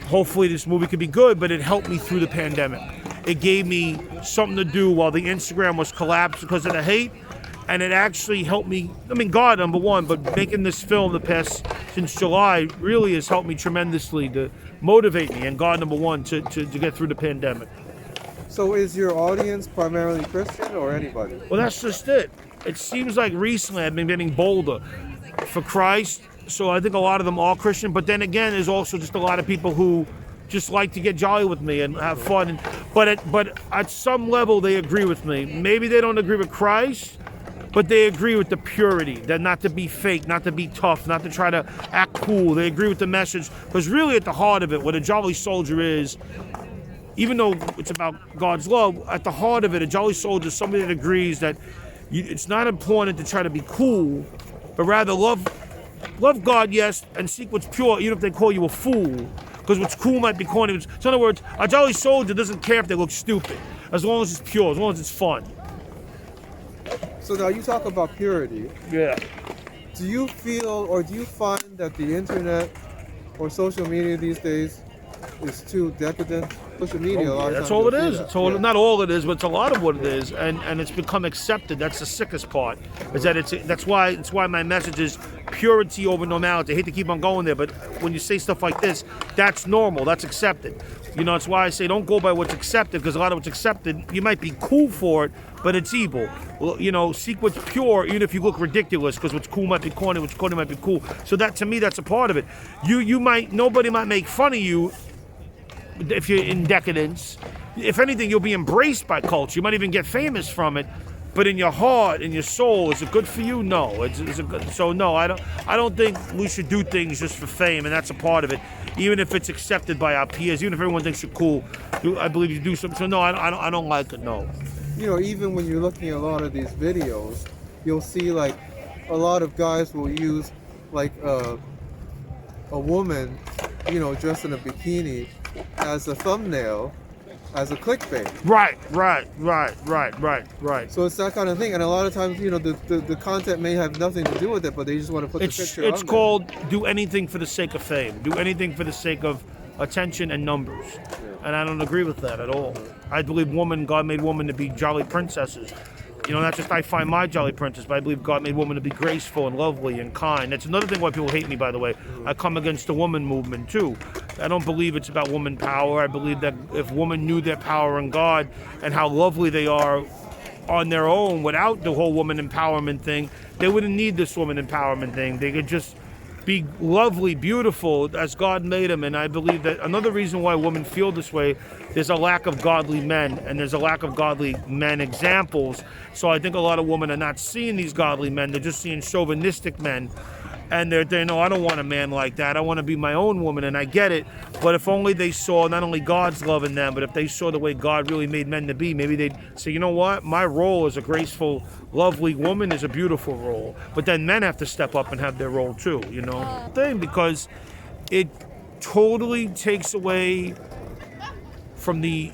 hopefully this movie could be good, but it helped me through the pandemic. It gave me something to do while the Instagram was collapsed because of the hate. And it actually helped me, God, number one, but making this film since July really has helped me tremendously to motivate me, and God, number one, to get through the pandemic. So is your audience primarily Christian or anybody? Well, that's just it. It seems like recently I've been getting bolder for Christ, so I think a lot of them are Christian, but then again, there's also just a lot of people who just like to get jolly with me and have fun. But at some level, they agree with me. Maybe they don't agree with Christ, but they agree with the purity, that not to be fake, not to be tough, not to try to act cool. They agree with the message, because really at the heart of it, what a jolly soldier is, even though it's about God's love, at the heart of it, a jolly soldier is somebody that agrees that it's not important to try to be cool, but rather love God, yes, and seek what's pure, even if they call you a fool, because what's cool might be corny. So in other words, a jolly soldier doesn't care if they look stupid, as long as it's pure, as long as it's fun. So now you talk about purity. Yeah. Do you feel or do you find that the internet or social media these days is too decadent? Social media, a lot of that's times all it you'll is. see It's that. all, Yeah. not all it is, but it's a lot of what it is, and it's become accepted. That's the sickest part. Is that that's why my message is purity over normality. I hate to keep on going there, but when you say stuff like this, that's normal. That's accepted. It's why I say don't go by what's accepted, because a lot of what's accepted, you might be cool for it, but it's evil. Well, seek what's pure, even if you look ridiculous, because what's cool might be corny, what's corny might be cool. So that, to me, that's a part of it. Nobody might make fun of you if you're in decadence. If anything, you'll be embraced by culture. You might even get famous from it. But in your heart, in your soul, is it good for you? No. It's a good. So no, I don't think we should do things just for fame, and that's a part of it. Even if it's accepted by our peers, even if everyone thinks you're cool, I believe you do something. So no, I don't like it. No. You know, even when you're looking at a lot of these videos, you'll see like a lot of guys will use like a woman, you know, dressed in a bikini as a thumbnail, as a clickbait. Right. So it's that kind of thing, and a lot of times, you know, the content may have nothing to do with it, but they just want to put the picture on It's called do anything for the sake of fame. Do anything for the sake of attention and numbers. Yeah. And I don't agree with that at all. I believe God made women to be jolly princesses. You know, not just I find my jolly princess, but I believe God made women to be graceful and lovely and kind. That's another thing why people hate me, by the way. I come against the woman movement, too. I don't believe it's about woman power. I believe that if women knew their power in God and how lovely they are on their own without the whole woman empowerment thing, they wouldn't need this woman empowerment thing. They could just be lovely, beautiful as God made them. And I believe that another reason why women feel this way, there's a lack of godly men, and there's a lack of godly men examples. So I think a lot of women are not seeing these godly men. They're just seeing chauvinistic men. And they're no, I don't want a man like that. I want to be my own woman, and I get it. But if only they saw not only God's love in them, but if they saw the way God really made men to be, maybe they'd say, you know what? My role as a graceful, lovely woman is a beautiful role. But then men have to step up and have their role too, you know? Because it totally takes away from the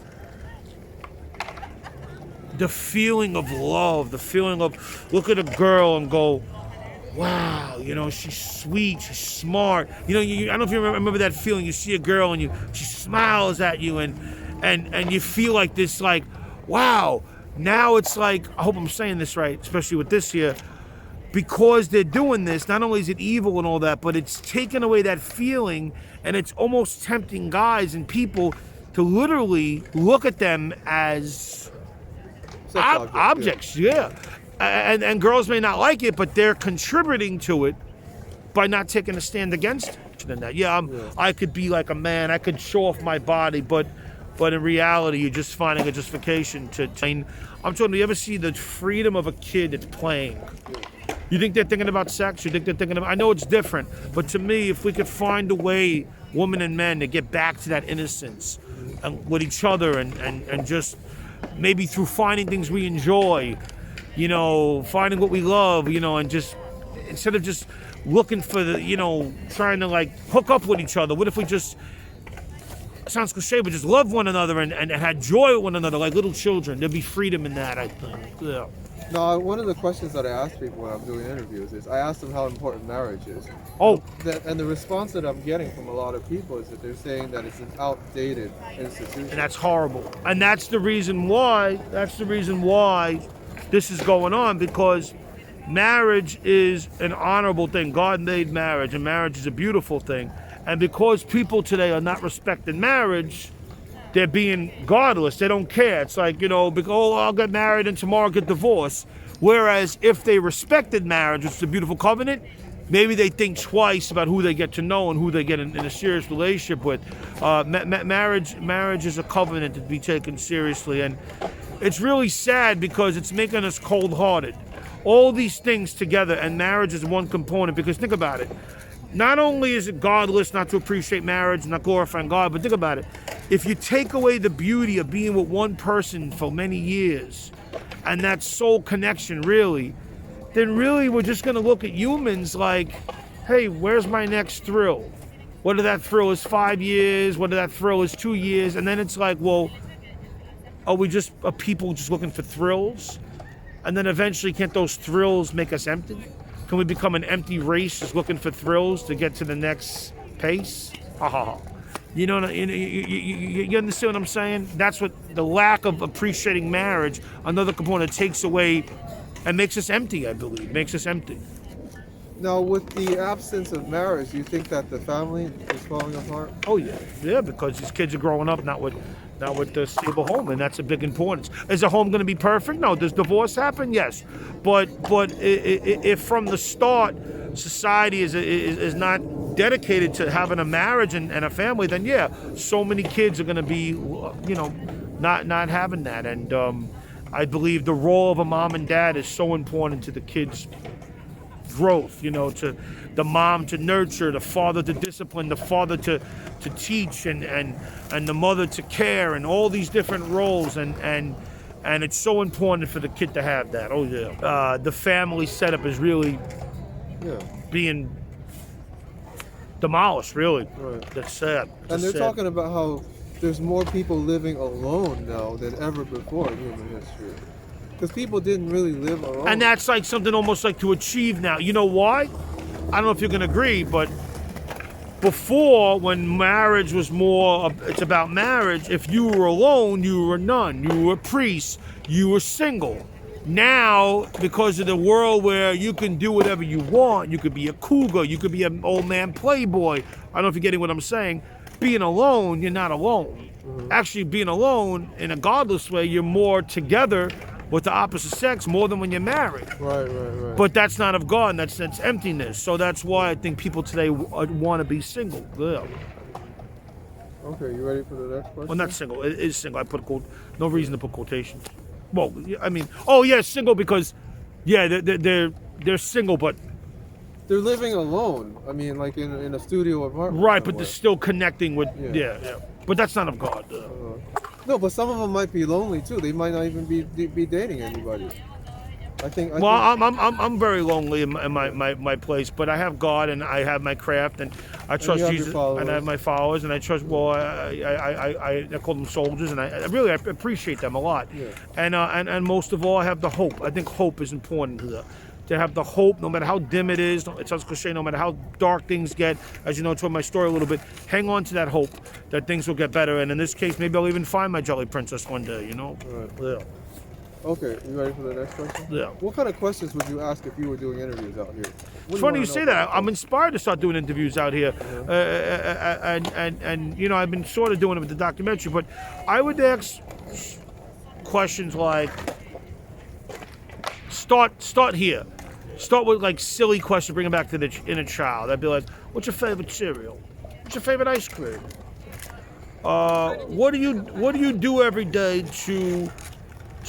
feeling of love, the feeling of look at a girl and go, wow, you know, she's sweet, she's smart. You know, I don't know if you remember that feeling. You see a girl and she smiles at you and you feel like this, like, wow. Now it's like, I hope I'm saying this right, especially with this here, because they're doing this, not only is it evil and all that, but it's taken away that feeling, and it's almost tempting guys and people to literally look at them as objects, yeah. And girls may not like it, but they're contributing to it by not taking a stand against it. Yeah, I could be like a man, I could show off my body, but in reality, you're just finding a justification to. I'm talking. Do you ever see the freedom of a kid that's playing? You think they're thinking about sex? You think they're thinking about? I know it's different, but to me, if we could find a way, women and men, to get back to that innocence and with each other, and just maybe through finding things we enjoy. You know, finding what we love, you know, and just instead of just looking for the, you know, trying to like hook up with each other, what if we just, it sounds cliche, but just love one another and had joy with one another like little children? There'd be freedom in that, I think. Yeah. Now, one of the questions that I ask people when I'm doing interviews is I ask them how important marriage is. Oh. And the response that I'm getting from a lot of people is that they're saying that it's an outdated institution. And that's horrible. And that's the reason why this is going on, because marriage is an honorable thing. God made marriage, and marriage is a beautiful thing. And because people today are not respecting marriage, they're being godless. They don't care. It's like, you know, I'll get married and tomorrow I'll get divorced. Whereas if they respected marriage, which is a beautiful covenant, maybe they think twice about who they get to know and who they get in a serious relationship with. Marriage is a covenant to be taken seriously. And it's really sad because it's making us cold-hearted. All these things together, and marriage is one component, because think about it. Not only is it godless not to appreciate marriage, not glorifying God, but think about it. If you take away the beauty of being with one person for many years, and that soul connection really, then really we're just going to look at humans like, hey, where's my next thrill? Whether that thrill is 5 years, whether that thrill is 2 years, and then it's like, well, are people just looking for thrills? And then eventually, can't those thrills make us empty? Can we become an empty race just looking for thrills to get to the next pace? You know, you understand what I'm saying? That's what the lack of appreciating marriage, another component, takes away and makes us empty, I believe. Makes us empty. Now, with the absence of marriage, do you think that the family is falling apart? Oh, yeah. Yeah, because these kids are growing up not with the stable home, and that's a big importance. Is a home going to be perfect? No. Does divorce happen? Yes. But if from the start society is not dedicated to having a marriage and a family, then yeah, so many kids are going to be, you know, not having that. And I believe the role of a mom and dad is so important to the kids' growth, to the mom to nurture, the father to discipline, the father to teach, and the mother to care, and all these different roles, and it's so important for the kid to have that. Oh yeah. The family setup is really being demolished, really. Right. That's sad. And they're talking about how there's more people living alone now than ever before in human history. Because people didn't really live alone. And that's like something almost like to achieve now. You know why? I don't know if you can agree, but before, when marriage was more, it's about marriage, if you were alone, you were a nun, you were a priest, you were single. Now, because of the world where you can do whatever you want, you could be a cougar, you could be an old man playboy. I don't know if you're getting what I'm saying. Being alone, you're not alone. Mm-hmm. Actually, being alone in a godless way, you're more together with the opposite sex more than when you're married. Right. But that's not of God, and that's emptiness. So that's why I think people today want to be single. Yeah. Okay, you ready for the next question? Well, not single. It is single. I put no reason to put quotations. Well, I mean, single because, they're single, but they're living alone. I mean, like in a studio apartment. Right, somewhere. but they're still connecting with. Yeah. But that's not of God. No, but some of them might be lonely too. They might not even be dating anybody. I think. I'm very lonely in my place, but I have God and I have my craft and I trust Jesus and I have my followers and I trust. Well, I call them soldiers and I really appreciate them a lot. Yeah. And most of all, I have the hope. I think hope is important to have the hope, no matter how dim it is. It sounds cliche. No matter how dark things get, as you know, told my story a little bit. Hang on to that hope that things will get better. And in this case, maybe I'll even find my Jolly Princess one day. Right. Yeah. Okay, you ready for the next question? Yeah. What kind of questions would you ask if you were doing interviews out here? It's funny you say that. I'm inspired to start doing interviews out here, and I've been sort of doing it with the documentary, but I would ask questions like, start here. Start with like silly questions, bring it back to the inner child. I'd be like, what's your favorite cereal? What's your favorite ice cream? What do you do every day to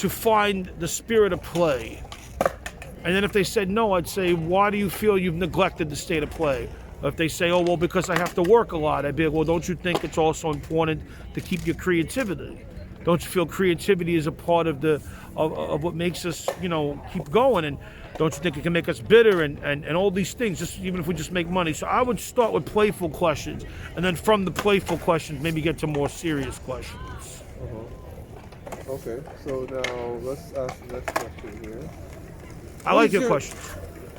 find the spirit of play? And then if they said no, I'd say, why do you feel you've neglected the state of play? If they say, oh, well, because I have to work a lot, I'd be like, well, don't you think it's also important to keep your creativity? Don't you feel creativity is a part of of what makes us, keep going? And don't you think it can make us bitter and all these things, just even if we just make money? So I would start with playful questions, and then from the playful questions, maybe get to more serious questions. Uh-huh. Okay, so now let's ask the next question here. I like your questions.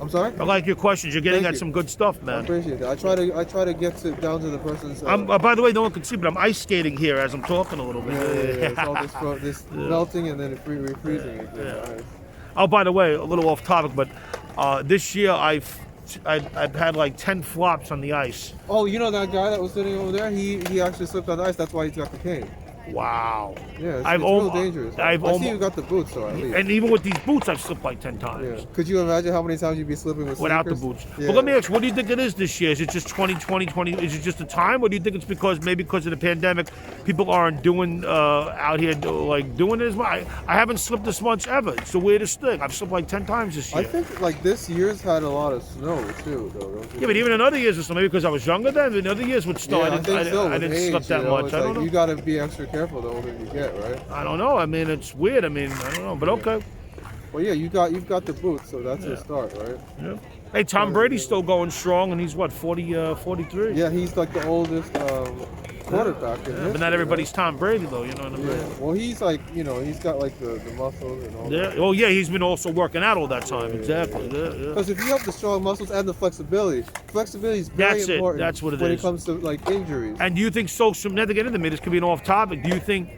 I'm sorry? I like your questions. You're getting at some good stuff, man. I appreciate that. I try to get down to the person's. By the way, no one can see, but I'm ice skating here as I'm talking a little bit. Yeah. It's all this melting and then refreezing it. Yeah. Oh, by the way, a little off topic, but this year I've had like 10 flops on the ice. Oh, you know that guy that was sitting over there? He actually slipped on the ice. That's why he got the cane. Wow. Yeah, it's real dangerous. I see you got the boots, so at least. And even with these boots, I've slipped like 10 times. Yeah. Could you imagine how many times you'd be slipping without sneakers? the boots? Yeah. But let me ask you, what do you think it is this year? Is it just 2020? Is it just a time, or do you think it's because of the pandemic, people aren't doing out here doing it as much? I haven't slipped this much ever. It's the weirdest thing. I've slipped like 10 times this year. I think like this year's had a lot of snow too, though. Don't you? Yeah, but even in other years or so, maybe because I was younger then. In other years with snow, Yeah, I didn't slip that much. I don't know. You got to be extra careful the older you get, right? I don't know. I mean, it's weird. I mean, I don't know, but okay. Well, yeah, you've got the boots, so that's a start, right? Yeah. Hey, Tom Brady's still going strong, and he's what, 43? Yeah, he's like the oldest quarterback in history, but not everybody's right? Tom Brady, though. You know what I mean? Yeah. Well, he's like, he's got like the muscles and all. Yeah. That. Oh, yeah. He's been also working out all that time. Exactly. Yeah. Because if you have the strong muscles and the flexibility is very important. That's what it when is. It comes to like injuries. And do you think social? Not to get into me, this could be an off topic. Do you think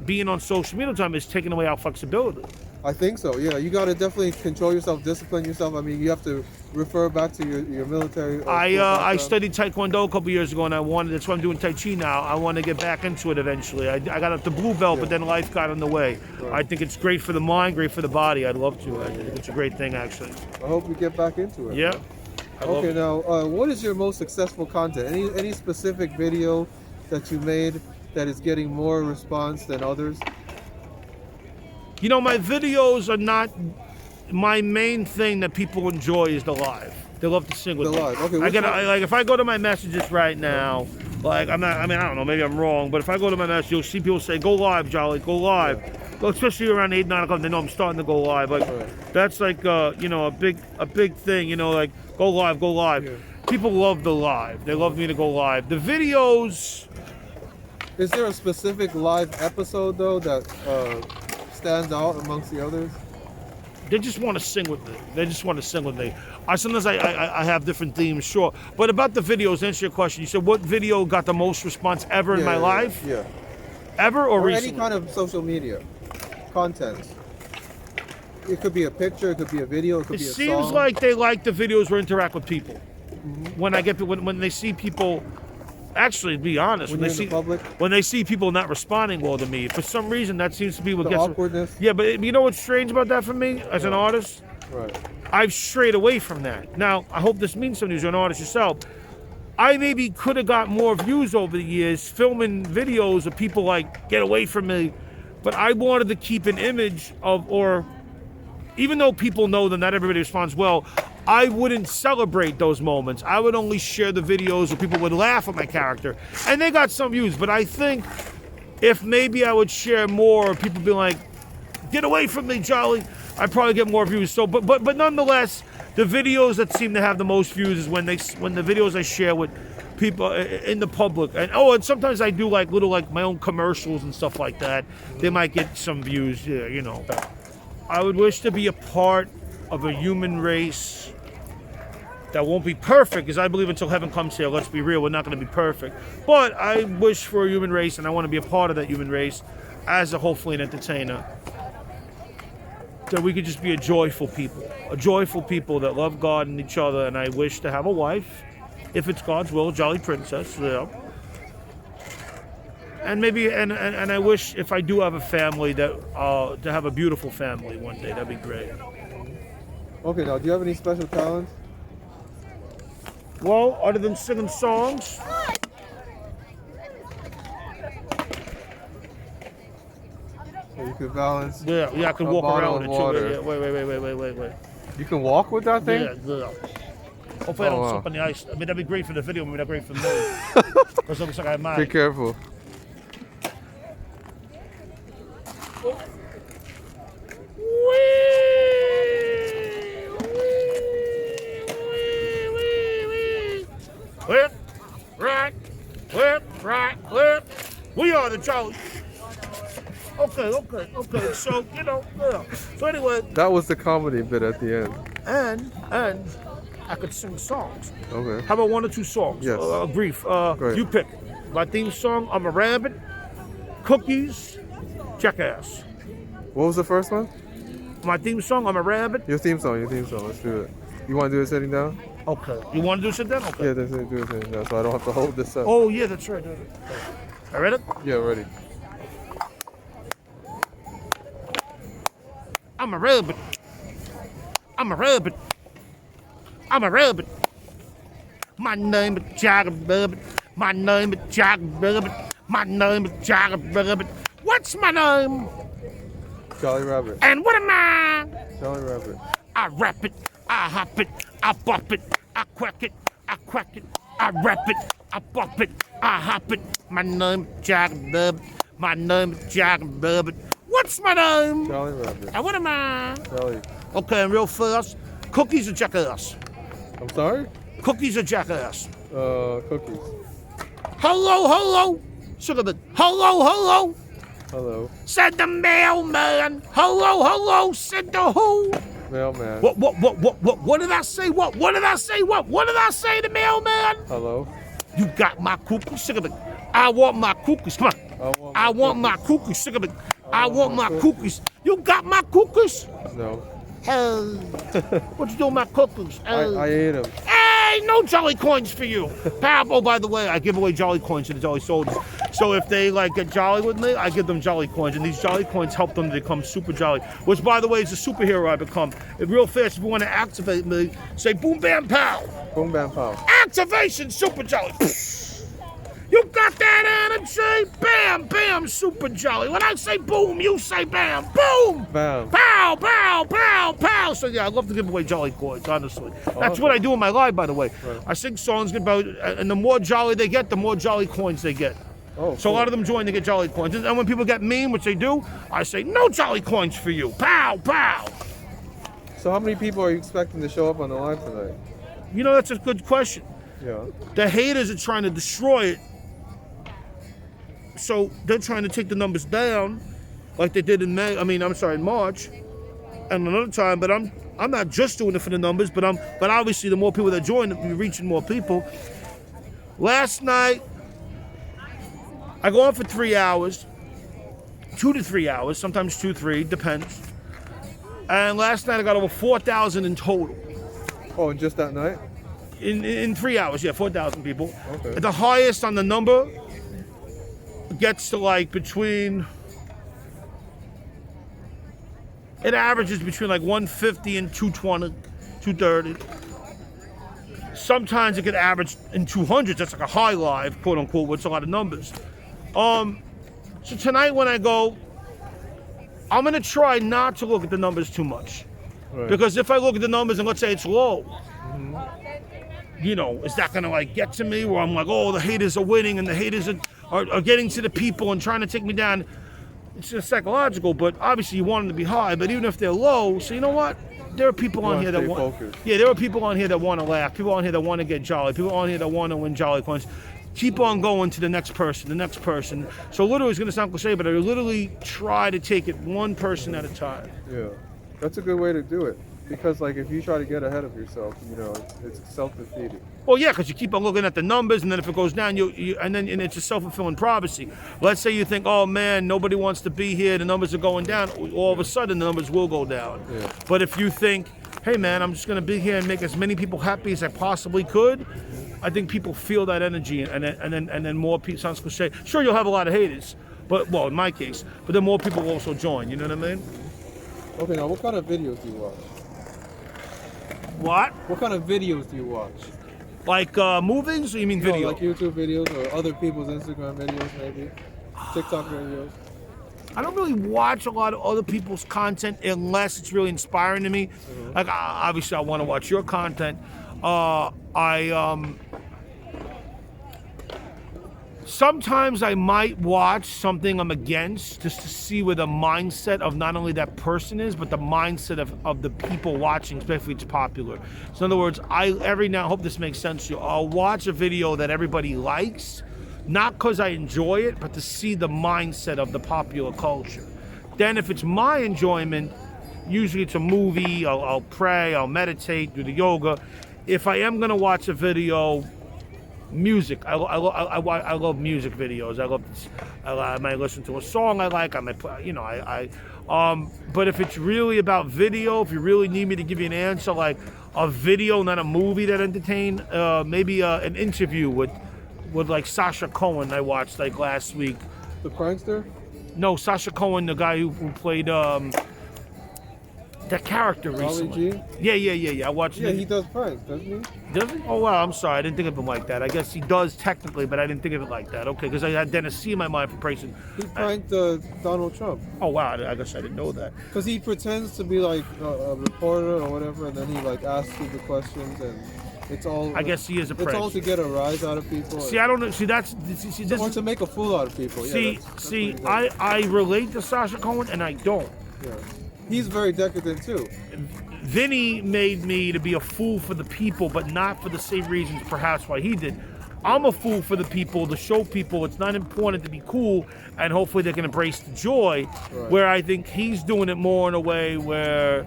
being on social media time is taking away our flexibility? I think so. Yeah, you got to definitely control yourself, discipline yourself. I mean, you have to refer back to your military. I studied Taekwondo a couple years ago, and that's why I'm doing Tai Chi now. I want to get back into it eventually. I got up to blue belt, but then life got in the way. Right. I think it's great for the mind, great for the body. I'd love to. I think it's a great thing, actually. I hope you get back into it. Yeah. Okay, now, what is your most successful content? Any specific video that you made that is getting more response than others? You know, my videos are not my main thing that people enjoy is the live. They love to sing with me. The live, okay. Like if I go to my messages right now, like I don't know, maybe I'm wrong, but if I go to my message, you'll see people say, "Go live, Jolly, go live." Well, especially around 8, 9 o'clock, they know I'm starting to go live. Like that's like you know, a big thing. You know, like go live, go live. Yeah. People love the live. They love me to go live. The videos. Is there a specific live episode though that stands out amongst the others? They just want to sing with me. They just want to sing with me. Sometimes I have different themes, sure. But about the videos, to answer your question, you said what video got the most response ever in my life? Yeah. Ever or recently? Any kind of social media content. It could be a picture, it could be a video, it could be a song. It seems like they like the videos where I interact with people. When I get when they see people. Actually, to be honest, when they see people not responding well to me, for some reason that seems to be what the gets awkwardness. Yeah, but you know what's strange about that for me as an artist? Right. I've strayed away from that. Now, I hope this means something to you, an artist yourself. I maybe could have got more views over the years filming videos of people like get away from me, but I wanted to keep an image of, or even though people know that not everybody responds well, I wouldn't celebrate those moments. I would only share the videos where people would laugh at my character. And they got some views, but I think if maybe I would share more, people be like, get away from me, Jolly, I'd probably get more views. So, but nonetheless, the videos that seem to have the most views is when the videos I share with people in the public. And sometimes I do like little like my own commercials and stuff like that. They might get some views, yeah, you know. I would wish to be a part of a human race that won't be perfect, because I believe until heaven comes here, let's be real, we're not going to be perfect. But I wish for a human race, and I want to be a part of that human race as hopefully an entertainer, that we could just be a joyful people that love God and each other. And I wish to have a wife, if it's God's will, Jolly Princess, yeah. And maybe, and I wish if I do have a family that to have a beautiful family one day. That'd be great. Okay, now do you have any special talents? Well, other than singing songs, So you could balance. yeah, I can walk around with it too. Wait. You can walk with that thing? Yeah. Hopefully I don't slip on the ice. I mean, that'd be great for the video, maybe not great for me. Because it looks like I'm mad. Be careful. Left, right. We are the Jolly. Okay. So, you know, yeah. So anyway. That was the comedy bit at the end. And I could sing songs. Okay. How about 1 or 2 songs? Yes. Brief. Great. You pick. My theme song, I'm a Rabbit, Cookies, Jackass. What was the first one? My theme song, I'm a Rabbit. Your theme song. Let's do it. You want to do it sitting down? Okay. You want to do sit down? Okay. Yeah, do it sitting down, so I don't have to hold this up. Oh, yeah, that's right. All ready? Yeah, ready. I'm a rabbit. My name is Jolly Rabbit. My name is Jolly Rabbit. What's my name? Jolly Rabbit. And what am I? Jolly Rabbit. I rap it, I hop it, I bop it, I quack it, I rap it, I bop it, I hop it. My name is Jolly Rabbit. What's my name? Jolly Rabbit. And what am I? Jolly. Okay, and real fast. Cookies or Jackass? I'm sorry? Cookies or Jackass? Cookies. Hello. Sugar. Hello. Hello. Said the mailman. Hello. Said the who? Mailman. What did I say? What did I say to mailman? Hello. You got my cookies, Sugar. I want my cookies. Come on. I want my cookies, Sugar. I want my cookies. You got my cookies? No. Hey, what you doing with my cookies? I ate them. Hey, no Jolly coins for you. Pal, oh, by the way, I give away Jolly coins to the Jolly soldiers. So if they get Jolly with me, I give them Jolly coins. And these Jolly coins help them to become super Jolly. Which, by the way, is a superhero I become. If real fast, if you want to activate me, say boom, bam, pow. Boom, bam, pow. Activation, super Jolly. You got that energy? Bam, bam, super jolly. When I say boom, you say bam, boom, Bam. pow, pow, pow, pow. So yeah, I love to give away jolly coins, honestly. That's what I do in my live, by the way. Right. I sing songs about, and the more jolly they get, the more jolly coins they get. Oh, So a lot of them join to get jolly coins. And when people get mean, which they do, I say, no jolly coins for you. Pow, pow. So how many people are you expecting to show up on the live tonight? You know, that's a good question. Yeah. The haters are trying to destroy it. So they're trying to take the numbers down like they did in March. And another time, but I'm not just doing it for the numbers, but obviously the more people that join, we're reaching more people. Last night, I go on for 3 hours, 2 to 3 hours, sometimes 2, 3, depends. And last night I got over 4,000 in total. Oh, and just that night? In 3 hours, yeah, 4,000 people. Okay. The highest on the number gets to like it averages between like 150 and 220, 230. Sometimes it could average in 200s. That's like a high live, quote unquote, with a lot of numbers. So tonight when I go, I'm gonna try not to look at the numbers too much. Right. Because if I look at the numbers and let's say it's low, you know, is that gonna like get to me where I'm like, oh, the haters are winning and the haters are getting to the people and trying to take me down? It's just psychological, but obviously you want them to be high. But even if they're low, so you know what? There are people on here that want. Yeah, there are people on here that want to laugh. People on here that want to get jolly. People on here that want to win jolly coins. Keep on going to the next person, the next person. So literally, it's going to sound cliche, but I literally try to take it one person at a time. Yeah, that's a good way to do it. Because like if you try to get ahead of yourself, you know, it's self-defeating. Well, yeah, because you keep on looking at the numbers, and then if it goes down, and it's a self-fulfilling prophecy. Let's say you think, oh man, nobody wants to be here, the numbers are going down. All of a sudden, the numbers will go down. Yeah. But if you think, hey man, I'm just going to be here and make as many people happy as I possibly could, I think people feel that energy, and then more people. Sounds cliche. Sure, you'll have a lot of haters, but well, in my case, but then more people will also join. You know what I mean? Okay, now what kind of videos do you watch? What? What kind of videos do you watch? Like movies? Or you mean video? Like YouTube videos or other people's Instagram videos, maybe TikTok videos. I don't really watch a lot of other people's content unless it's really inspiring to me. Like obviously, I want to watch your content. Sometimes I might watch something I'm against just to see where the mindset of not only that person is, but the mindset of the people watching, especially if it's popular. So in other words, I hope this makes sense to you, I'll watch a video that everybody likes, not because I enjoy it, but to see the mindset of the popular culture. Then if it's my enjoyment, usually it's a movie, I'll pray, I'll meditate, do the yoga. If I am gonna watch a video, music. I love music videos. I might listen to a song I like. I might, but if it's really about video, if you really need me to give you an answer, like a video, not a movie that entertained, maybe an interview with like Sasha Cohen I watched like last week. The prankster? No, Sasha Cohen, the guy who played that character recently. G? Yeah. I watched. Yeah, he does pranks, doesn't he? Does he? Oh wow, I'm sorry. I didn't think of him like that. I guess he does technically, but I didn't think of it like that. Okay, because I had Dennis C in my mind for praising. He pranked Donald Trump. Oh wow, I guess I didn't know that. Because he pretends to be like a reporter or whatever, and then he like asks you the questions, and it's all. I guess he is a prank. It's all to get a rise out of people. See, I don't know. See, this or to make a fool out of people. I relate to Sasha Cohen, and I don't. Yeah. He's very decadent too. Vinnie made me to be a fool for the people, but not for the same reasons perhaps why he did. I'm a fool for the people to show people it's not important to be cool, and hopefully they can embrace the joy. Right. Where I think he's doing it more in a way where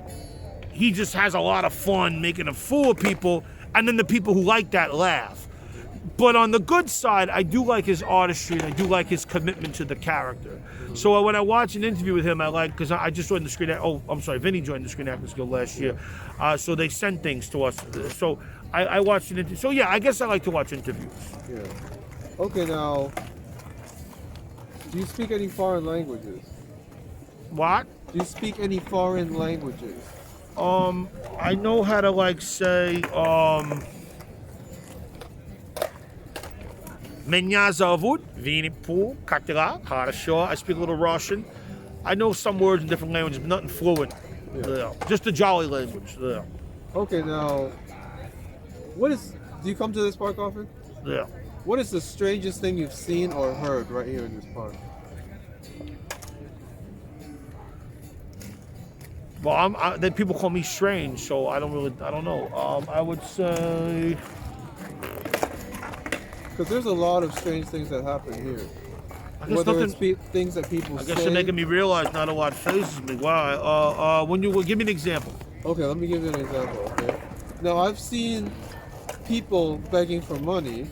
he just has a lot of fun making a fool of people, and then the people who like that laugh. But on the good side, I do like his artistry, and I do like his commitment to the character. So when I watch an interview with him, I like, because I just joined the Screen Actors. Oh, I'm sorry, Vinny joined the Screen Actors Guild last year. So they send things to us. So I watched an interview. So yeah, I guess I like to watch interviews. Yeah. Okay, now, do you speak any foreign languages? What? Do you speak any foreign languages? I know how to like say, Меня зовут Vinnie Poo, Katila, Хорошо. I speak a little Russian. I know some words in different languages, but nothing fluent. Yeah. Just the jolly language. Yeah. Okay, now, do you come to this park often? Yeah. What is the strangest thing you've seen or heard right here in this park? Well, then people call me strange, so I don't know. I would say, Because there's a lot of strange things that happen here. I guess Whether nothing. it's things that people I say. guess you're making me realize not a lot phases me. Why? When you give me an example. Okay, let me give you an example, okay? Now, I've seen people begging for money,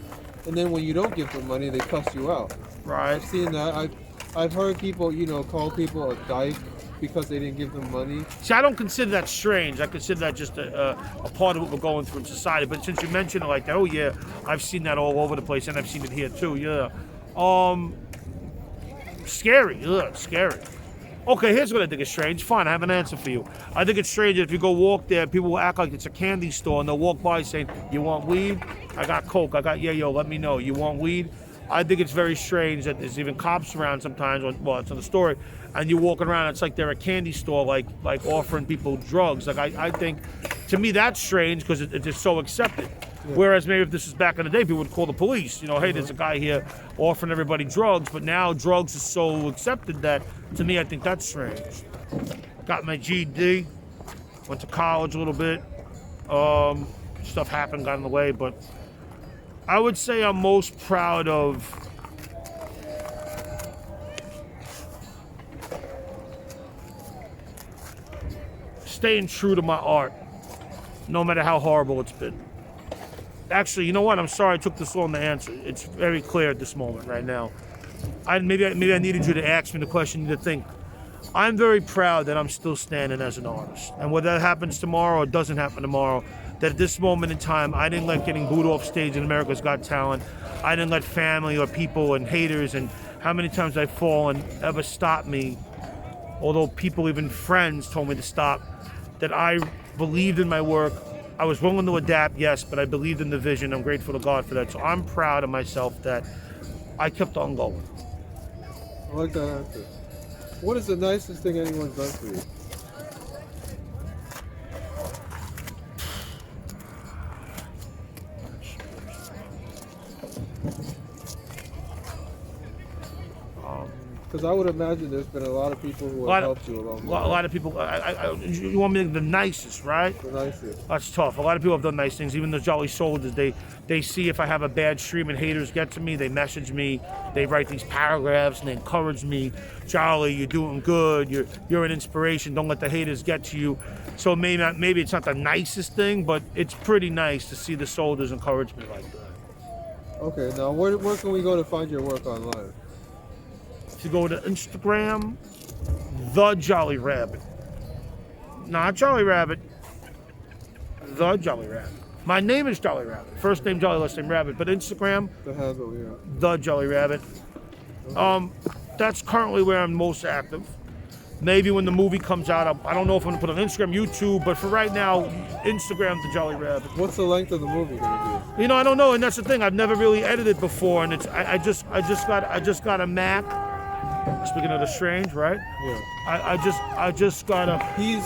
and then when you don't give them money, they cuss you out. Right. I've seen that. I've heard people, call people a dyke because they didn't give them money. See, I don't consider that strange. I consider that just a part of what we're going through in society. But since you mentioned it like that, oh yeah, I've seen that all over the place, and I've seen it here too. Yeah. Scary. Yeah, scary. Okay, here's what I think is strange. Fine, I have an answer for you. I think it's strange if you go walk there, people will act like it's a candy store, and they'll walk by saying, "You want weed? I got coke. I got yo. Let me know. You want weed?" I think it's very strange that there's even cops around sometimes. Well, it's in the story, and you're walking around. It's like they're a candy store, like offering people drugs. Like I think, to me, that's strange because it's just so accepted. Yeah. Whereas maybe if this was back in the day, people would call the police. Hey, there's a guy here offering everybody drugs. But now drugs is so accepted that, to me, I think that's strange. Got my GED, went to college a little bit. Stuff happened, got in the way, but I would say I'm most proud of staying true to my art, no matter how horrible it's been. Actually, you know what? I'm sorry I took this long to answer. It's very clear at this moment right now. Maybe I needed you to ask me the question to think. I'm very proud that I'm still standing as an artist. And whether that happens tomorrow or doesn't happen tomorrow, that at this moment in time, I didn't let getting booed off stage in America's Got Talent. I didn't let family or people and haters and how many times I've fallen ever stop me. Although people, even friends, told me to stop. That I believed in my work. I was willing to adapt, yes, but I believed in the vision. I'm grateful to God for that. So I'm proud of myself that I kept on going. I like that answer. What is the nicest thing anyone's done for you? Because I would imagine there's been a lot of people who have helped you along the way. A lot of people. You want me to the nicest, right? The nicest. That's tough. A lot of people have done nice things. Even the Jolly Soldiers, they see if I have a bad stream and haters get to me, they message me, they write these paragraphs and they encourage me. Jolly, you're doing good. You're an inspiration. Don't let the haters get to you. So maybe it's not the nicest thing, but it's pretty nice to see the soldiers encourage me like that. Okay, now where can we go to find your work online? To go to Instagram, The Jolly Rabbit. Not Jolly Rabbit, The Jolly Rabbit. My name is Jolly Rabbit. First name Jolly, last name Rabbit. But Instagram, The handle, yeah. The Jolly Rabbit. Okay. That's currently where I'm most active. Maybe when the movie comes out, I don't know if I'm gonna put it on Instagram, YouTube, but for right now, Instagram, The Jolly Rabbit. What's the length of the movie gonna be? I don't know, and that's the thing. I've never really edited before, and I just got a Mac. Speaking of the strange, right? Yeah. I just got a. He's